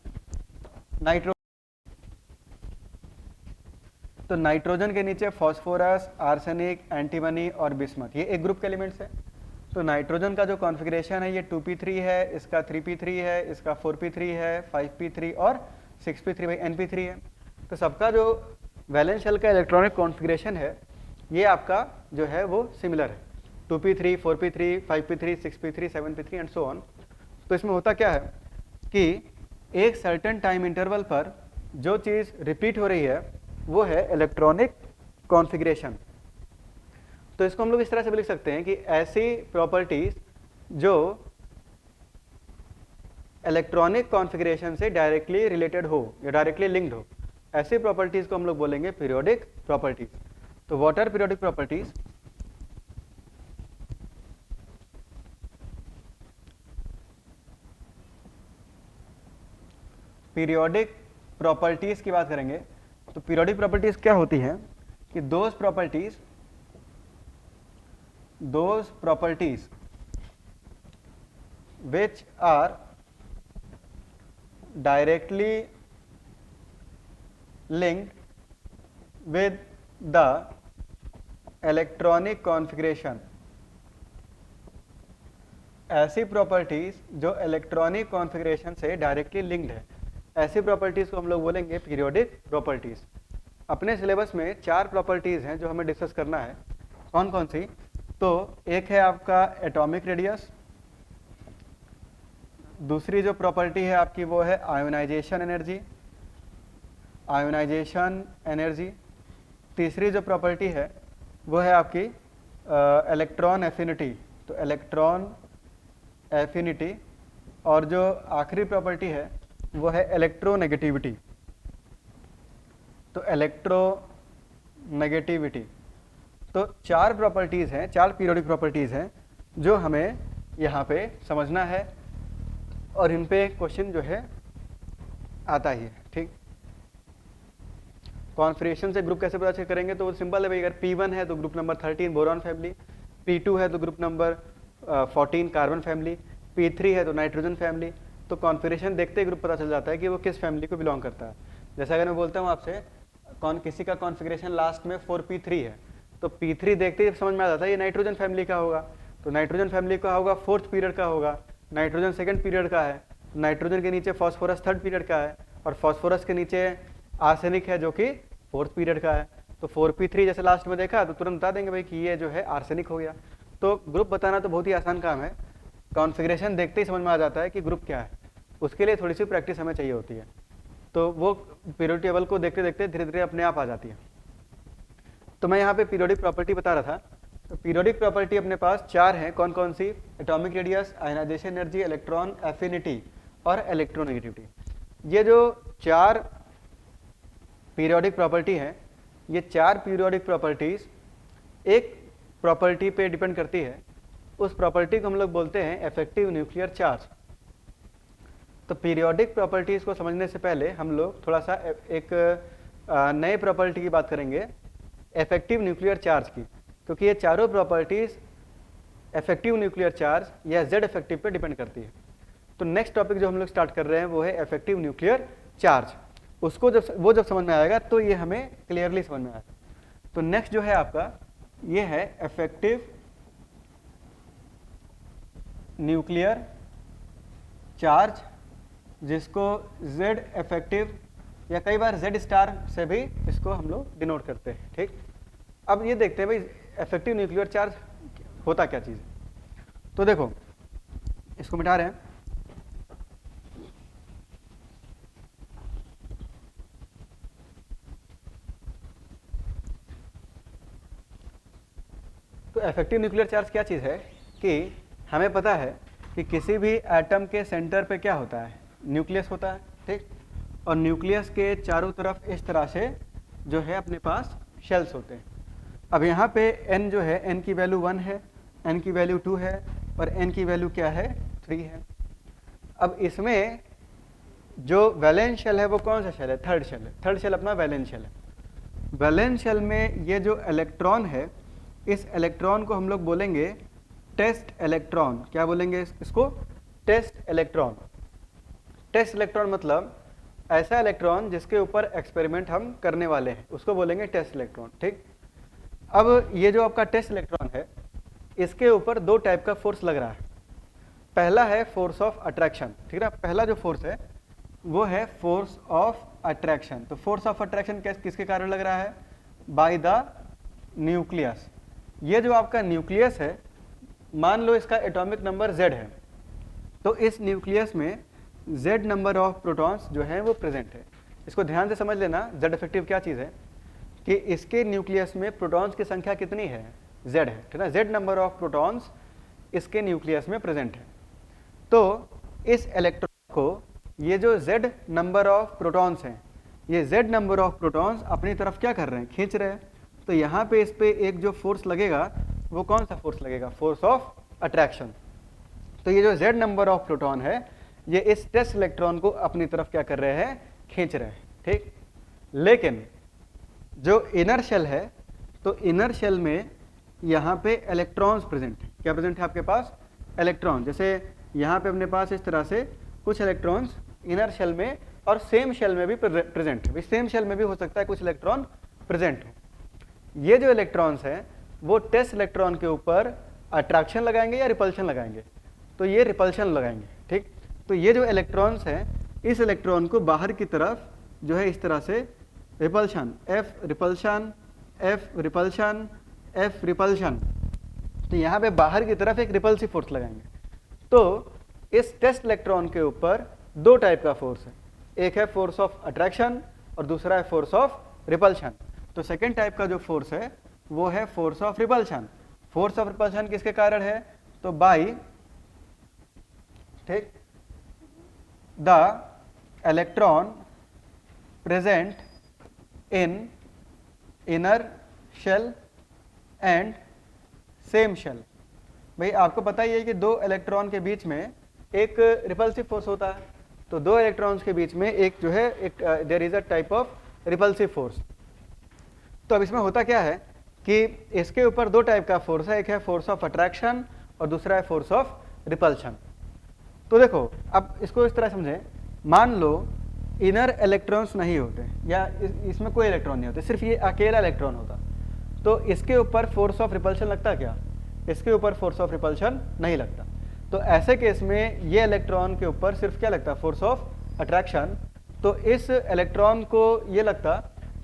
तो नाइट्रोजन के नीचे फॉस्फोरस, आर्सेनिक, एंटीमनी और बिस्मथ, ये एक ग्रुप के एलिमेंट्स है। तो नाइट्रोजन का जो कॉन्फ़िगरेशन है ये 2p3 है, इसका 3p3 है, इसका 4p3 है, 5p3 और 6p3 भाई np3 है। तो सबका जो वैलेंस शेल का इलेक्ट्रॉनिक कॉन्फ़िगरेशन है ये आपका जो है वो सिमिलर है, 2p3, 4p3, 5p3, 6p3, 7p3 and so on. तो इसमें होता क्या है कि एक सर्टेन टाइम इंटरवल पर जो चीज़ रिपीट हो रही है वो है इलेक्ट्रॉनिक कॉन्फ़िगरेशन। तो इसको हम लोग इस तरह से भी लिख सकते हैं कि ऐसी प्रॉपर्टीज जो इलेक्ट्रॉनिक कॉन्फ़िगरेशन से डायरेक्टली रिलेटेड हो या डायरेक्टली लिंक्ड हो, ऐसी प्रॉपर्टीज को हम लोग बोलेंगे पीरियोडिक प्रॉपर्टीज। तो what are periodic properties? Periodic properties की बात करेंगे तो पीरियोडिक प्रॉपर्टीज क्या होती हैं कि those properties which are directly linked with the electronic configuration, ऐसी प्रॉपर्टीज जो इलेक्ट्रॉनिक कॉन्फ़िगरेशन से डायरेक्टली लिंक्ड है, ऐसी प्रॉपर्टीज को हम लोग बोलेंगे पीरियोडिक प्रॉपर्टीज। अपने सिलेबस में 4 प्रॉपर्टीज हैं जो हमें डिस्कस करना है। कौन कौन सी? तो एक है आपका एटॉमिक रेडियस, दूसरी जो प्रॉपर्टी है आपकी वो है आयोनाइजेशन एनर्जी, तीसरी जो प्रॉपर्टी है वो है आपकी इलेक्ट्रॉन एफिनिटी, तो इलेक्ट्रॉन एफिनिटी, और जो आखिरी प्रॉपर्टी है वो है इलेक्ट्रोनेगेटिविटी, तो इलेक्ट्रोनेगेटिविटी। तो 4 प्रॉपर्टीज़ हैं, 4 पीरियोडिक प्रॉपर्टीज़ हैं जो हमें यहाँ पे समझना है और इन पे क्वेश्चन जो है आता ही है। ठीक, कॉन्फ़िगरेशन से ग्रुप कैसे पता चेक करेंगे? तो वो सिंपल है भाई, अगर P1 है तो group number 13 boron family, P2 है तो group number 14 carbon family, P3 है तो नाइट्रोजन फैमिली। तो कॉन्फ़िगरेशन देखते ही ग्रुप पता चल जाता है कि वो किस फैमिली को बिलोंग करता है। जैसे अगर मैं बोलता हूँ आपसे किसी का कॉन्फ़िगरेशन लास्ट में 4p3 है तो P3 देखते ही समझ में आ जाता है ये नाइट्रोजन फैमिली का होगा। तो नाइट्रोजन फैमिली का होगा 4th पीरियड का होगा, नाइट्रोजन 2nd पीरियड का है, नाइट्रोजन के नीचे फॉस्फोरस 3rd पीरियड का है, और फॉस्फोरस के नीचे आर्सेनिक है जो कि 4th पीरियड का है। तो 4p3 जैसे लास्ट में देखा तो तुरंत बता देंगे भाई कि ये जो है आर्सेनिक हो गया। तो ग्रुप बताना तो बहुत ही आसान काम है, कॉन्फ़िगरेशन देखते ही समझ में आ जाता है कि ग्रुप क्या है। उसके लिए थोड़ी सी प्रैक्टिस हमें चाहिए होती है, तो वो पीरियोडिक टेबल को देखते देखते धीरे धीरे अपने आप आ जाती है। तो मैं यहाँ पे पीरियोडिक प्रॉपर्टी बता रहा था। तो पीरियोडिक प्रॉपर्टी अपने पास 4 हैं। कौन कौन सी? Atomic radius, ionization energy, electron affinity और इलेक्ट्रोनेगेटिविटी। ये जो 4 पीरियोडिक प्रॉपर्टी हैं, ये 4 पीरियोडिक प्रॉपर्टीज एक प्रॉपर्टी पे डिपेंड करती है। उस प्रॉपर्टी को हम लोग बोलते हैं इफेक्टिव न्यूक्लियर चार्ज। तो पीरियोडिक प्रॉपर्टीज को समझने से पहले हम लोग थोड़ा सा एक नए प्रॉपर्टी की बात करेंगे, इफेक्टिव न्यूक्लियर चार्ज की, क्योंकि ये चारों प्रॉपर्टीज इफेक्टिव न्यूक्लियर चार्ज या जेड इफेक्टिव पे डिपेंड करती है। तो नेक्स्ट टॉपिक जो हम लोग स्टार्ट कर रहे हैं वो है इफेक्टिव न्यूक्लियर चार्ज। उसको जब समझ में आएगा तो ये हमें क्लियरली समझ में आएगा। तो नेक्स्ट जो है आपका ये है इफेक्टिव न्यूक्लियर चार्ज, जिसको जेड इफेक्टिव या कई बार जेड स्टार से भी इसको हम लोग डिनोट करते हैं। ठीक, अब ये देखते हैं भाई इफेक्टिव न्यूक्लियर चार्ज होता क्या चीज़ है। तो देखो इसको मिटा रहे हैं। तो इफेक्टिव न्यूक्लियर चार्ज क्या चीज़ है कि हमें पता है कि किसी भी एटम के सेंटर पे क्या होता है, न्यूक्लियस होता है। ठीक, और न्यूक्लियस के चारों तरफ इस तरह से जो है अपने पास शेल्स होते हैं। अब यहाँ पे n जो है, n की वैल्यू 1 है, n की वैल्यू 2 है और n की वैल्यू क्या है, 3 है। अब इसमें जो वैलेंस शेल है वो कौन सा शेल है, 3rd शेल है। 3rd शेल अपना वैलेंस शेल है। वैलेंस शेल में ये जो इलेक्ट्रॉन है, इस इलेक्ट्रॉन को हम लोग बोलेंगे टेस्ट इलेक्ट्रॉन। क्या बोलेंगे इसको? Test electron. टेस्ट इलेक्ट्रॉन मतलब ऐसा इलेक्ट्रॉन जिसके ऊपर एक्सपेरिमेंट हम करने वाले हैं, उसको बोलेंगे टेस्ट इलेक्ट्रॉन। ठीक, अब ये जो आपका टेस्ट इलेक्ट्रॉन है इसके ऊपर दो टाइप का फोर्स लग रहा है। पहला है फोर्स ऑफ अट्रैक्शन, ठीक है ना, पहला जो फोर्स है वो है फोर्स ऑफ अट्रैक्शन। तो फोर्स ऑफ अट्रैक्शन किसके कारण लग रहा है? By the nucleus. ये जो आपका न्यूक्लियस है, मान लो इसका एटॉमिक नंबर Z है, तो इस न्यूक्लियस में Z नंबर ऑफ प्रोटॉन्स जो है वो प्रेजेंट है। इसको ध्यान से समझ लेना, Z इफेक्टिव क्या चीज़ है कि इसके न्यूक्लियस में प्रोटॉन्स की संख्या कितनी है? Z है, ठीक है ना, Z नंबर ऑफ प्रोटॉन्स इसके न्यूक्लियस में प्रेजेंट है। तो इस इलेक्ट्रॉन को ये जो Z नंबर ऑफ प्रोटॉन्स हैं, ये Z नंबर ऑफ प्रोटॉन्स अपनी तरफ क्या कर रहे हैं? खींच रहे हैं। तो यहाँ पे इस पे एक जो फोर्स लगेगा वो कौन सा फोर्स लगेगा? Force of attraction. तो ये जो Z नंबर ऑफ प्रोटॉन है ये इस टेस्ट इलेक्ट्रॉन को अपनी तरफ क्या कर रहे हैं? खींच रहे हैं, ठीक। लेकिन जो इनर शेल है, तो इनर शेल में यहाँ पे इलेक्ट्रॉन्स प्रेजेंट है। क्या प्रेजेंट है आपके पास? इलेक्ट्रॉन। जैसे यहाँ पे अपने पास इस तरह से कुछ इलेक्ट्रॉन्स इनर शेल में और सेम शेल में भी प्रेजेंट है। सेम शेल में भी हो सकता है कुछ इलेक्ट्रॉन प्रेजेंट हो। ये जो इलेक्ट्रॉन्स हैं वो टेस्ट इलेक्ट्रॉन के ऊपर अट्रैक्शन लगाएंगे या रिपल्शन लगाएंगे? तो ये रिपल्शन लगाएंगे, ठीक। तो ये जो इलेक्ट्रॉन्स हैं, इस इलेक्ट्रॉन को बाहर की तरफ जो है इस तरह से repulsion, F repulsion, F repulsion, F repulsion, तो यहाँ पे बाहर की तरफ एक रिपल्सिव फोर्स लगाएंगे। तो इस टेस्ट इलेक्ट्रॉन के ऊपर दो टाइप का फोर्स है, एक है फोर्स ऑफ अट्रैक्शन और दूसरा है फोर्स ऑफ रिपल्शन। तो सेकेंड टाइप का जो फोर्स है वो है force of repulsion. Force of repulsion किसके कारण है? तो बाई, ठीक, the electron present in inner shell and same shell. भाई आपको पता ही है कि दो इलेक्ट्रॉन के बीच में एक रिपल्सिव फोर्स होता है। तो दो इलेक्ट्रॉन्स के बीच में एक जो है एक there is a type of repulsive force. तो अब इसमें होता क्या है कि इसके ऊपर दो टाइप का फोर्स है, एक है फोर्स ऑफ अट्रैक्शन और दूसरा है फोर्स ऑफ रिपल्शन। तो देखो अब इसको इस तरह समझें, मान लो इनर इलेक्ट्रॉन्स नहीं होते या इसमें कोई इलेक्ट्रॉन नहीं होते, सिर्फ ये अकेला इलेक्ट्रॉन होता, तो इसके ऊपर फोर्स ऑफ रिपल्शन लगता क्या? इसके ऊपर फोर्स ऑफ रिपल्शन नहीं लगता। तो ऐसे केस में ये इलेक्ट्रॉन के ऊपर सिर्फ क्या लगता? Force of attraction. तो इस इलेक्ट्रॉन को ये लगता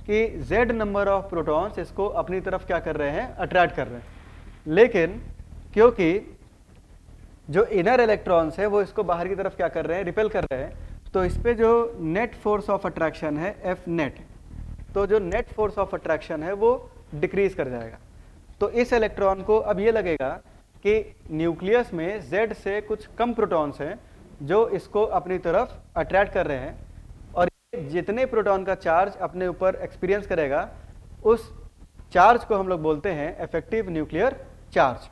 कि Z नंबर ऑफ प्रोटॉन्स इसको अपनी तरफ क्या कर रहे हैं? अट्रैक्ट कर रहे हैं। लेकिन क्योंकि जो इनर इलेक्ट्रॉन्स है वो इसको बाहर की तरफ क्या कर रहे हैं? रिपेल कर रहे हैं, तो इस पे जो नेट फोर्स ऑफ अट्रैक्शन है F नेट, तो जो नेट फोर्स ऑफ अट्रैक्शन है वो डिक्रीज कर जाएगा। तो इस इलेक्ट्रॉन को अब ये लगेगा कि न्यूक्लियस में Z से कुछ कम प्रोटॉन्स हैं जो इसको अपनी तरफ अट्रैक्ट कर रहे हैं, और जितने प्रोटॉन का चार्ज अपने ऊपर एक्सपीरियंस करेगा उस चार्ज को हम लोग बोलते हैं इफेक्टिव न्यूक्लियर चार्ज।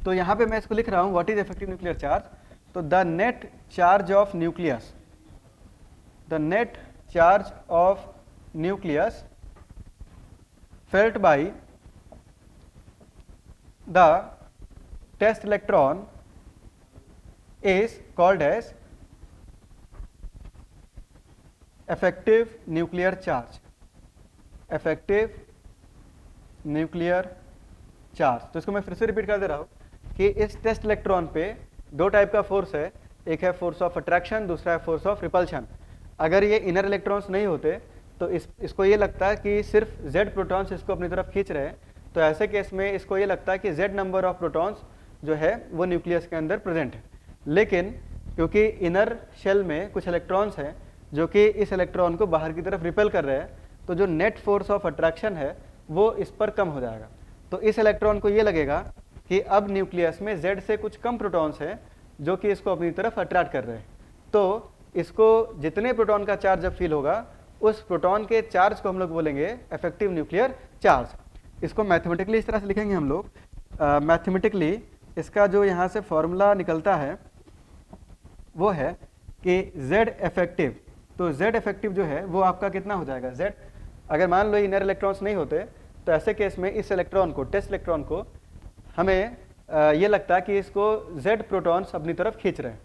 तो यहाँ पे मैं इसको लिख रहा हूँ, what is effective nuclear charge? तो the net charge of nucleus, the net charge of nucleus felt by the test electron is called as effective nuclear charge, effective nuclear charge। तो इसको मैं फिर से रिपीट कर दे रहा हूँ कि इस टेस्ट इलेक्ट्रॉन पे दो टाइप का फोर्स है, एक है फोर्स ऑफ अट्रैक्शन, दूसरा है फोर्स ऑफ रिपल्शन। अगर ये इनर इलेक्ट्रॉन्स नहीं होते तो इसको ये लगता है कि सिर्फ Z प्रोटॉन्स इसको अपनी तरफ खींच रहे हैं। तो ऐसे केस में इसको ये लगता है कि Z नंबर ऑफ प्रोटॉन्स जो है वो न्यूक्लियस के अंदर प्रेजेंट है। लेकिन क्योंकि इनर शेल में कुछ इलेक्ट्रॉन्स हैं जो कि इस इलेक्ट्रॉन को बाहर की तरफ रिपेल कर रहे हैं, तो जो नेट फोर्स ऑफ अट्रैक्शन है वो इस पर कम हो जाएगा। तो इस इलेक्ट्रॉन को ये लगेगा कि अब न्यूक्लियस में Z से कुछ कम प्रोटॉन्स हैं जो कि इसको अपनी तरफ अट्रैक्ट कर रहे हैं। तो इसको जितने प्रोटॉन का चार्ज जब फील होगा उस प्रोटॉन के चार्ज को हम लोग बोलेंगे इफेक्टिव न्यूक्लियर चार्ज। इसको मैथमेटिकली इस तरह से लिखेंगे हम लोग। मैथमेटिकली इसका जो यहाँ से फॉर्मूला निकलता है वो है कि Z इफेक्टिव, तो Z इफेक्टिव जो है वो आपका कितना हो जाएगा? Z, अगर मान लो इनर इलेक्ट्रॉन्स नहीं होते तो ऐसे केस में इस इलेक्ट्रॉन को, टेस्ट इलेक्ट्रॉन को, हमें ये लगता है कि इसको Z प्रोटॉन्स अपनी तरफ खींच रहे हैं,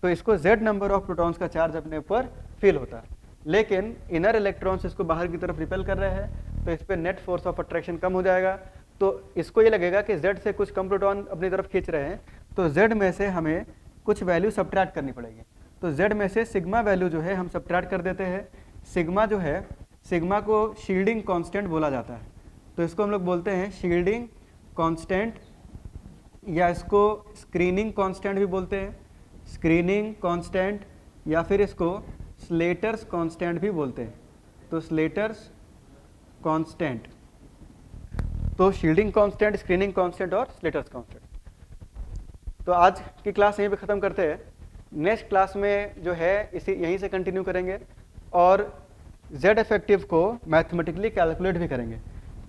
तो इसको Z नंबर ऑफ प्रोटॉन्स का चार्ज अपने ऊपर फील होता है। लेकिन इनर इलेक्ट्रॉन्स इसको बाहर की तरफ रिपेल कर रहे हैं तो इस पर नेट फोर्स ऑफ अट्रैक्शन कम हो जाएगा, तो इसको ये लगेगा कि Z से कुछ कम प्रोटॉन अपनी तरफ खींच रहे हैं, तो Z में से हमें कुछ वैल्यू सब्ट्रैक्ट करनी पड़ेगी। तो Z में से सिग्मा वैल्यू जो है हम सब्ट्रैक्ट कर देते हैं। सिग्मा जो है, सिग्मा को शील्डिंग कांस्टेंट बोला जाता है, तो इसको हम लोग बोलते हैं शील्डिंग कांस्टेंट, या इसको स्क्रीनिंग कांस्टेंट भी बोलते हैं, स्क्रीनिंग कांस्टेंट, या फिर इसको स्लेटर्स कांस्टेंट भी बोलते हैं। तो स्लेटर्स कांस्टेंट, तो शील्डिंग कांस्टेंट, स्क्रीनिंग कांस्टेंट और स्लेटर्स कांस्टेंट। तो आज की क्लास यहीं पे ख़त्म करते हैं। नेक्स्ट क्लास में जो है इसी यहीं से कंटिन्यू करेंगे और Z इफेक्टिव को मैथमेटिकली कैलकुलेट भी करेंगे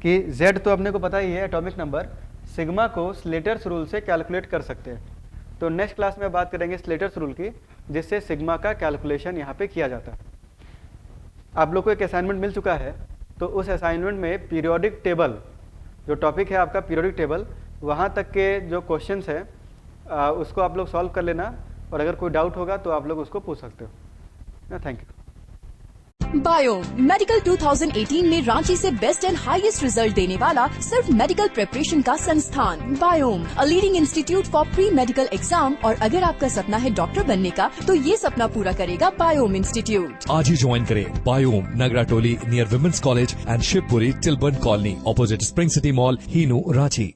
कि Z तो अपने को पता ही है एटॉमिक नंबर, सिग्मा को स्लेटर्स रूल से कैलकुलेट कर सकते हैं। तो नेक्स्ट क्लास में बात करेंगे स्लेटर्स रूल की, जिससे सिग्मा का कैलकुलेशन यहाँ पे किया जाता है। आप लोग को एक असाइनमेंट मिल चुका है, तो उस असाइनमेंट में पीरियोडिक टेबल, जो टॉपिक है आपका पीरियोडिक टेबल, वहाँ तक के जो क्वेश्चंस हैं उसको आप लोग सॉल्व कर लेना, और अगर कोई डाउट होगा तो आप लोग उसको पूछ सकते हो। Thank you. बायोम मेडिकल 2018 में रांची से बेस्ट एंड हाईएस्ट रिजल्ट देने वाला सिर्फ मेडिकल प्रिपरेशन का संस्थान biome, a leading institute for pre medical exam. और अगर आपका सपना है डॉक्टर बनने का, तो ये सपना पूरा करेगा बायोम इंस्टीट्यूट। आज ही ज्वाइन करें Biome, Nagra Toli near Women's College and Shivpuri Tilburn Colony, opposite Spring City Mall, Hinoo, Ranchi.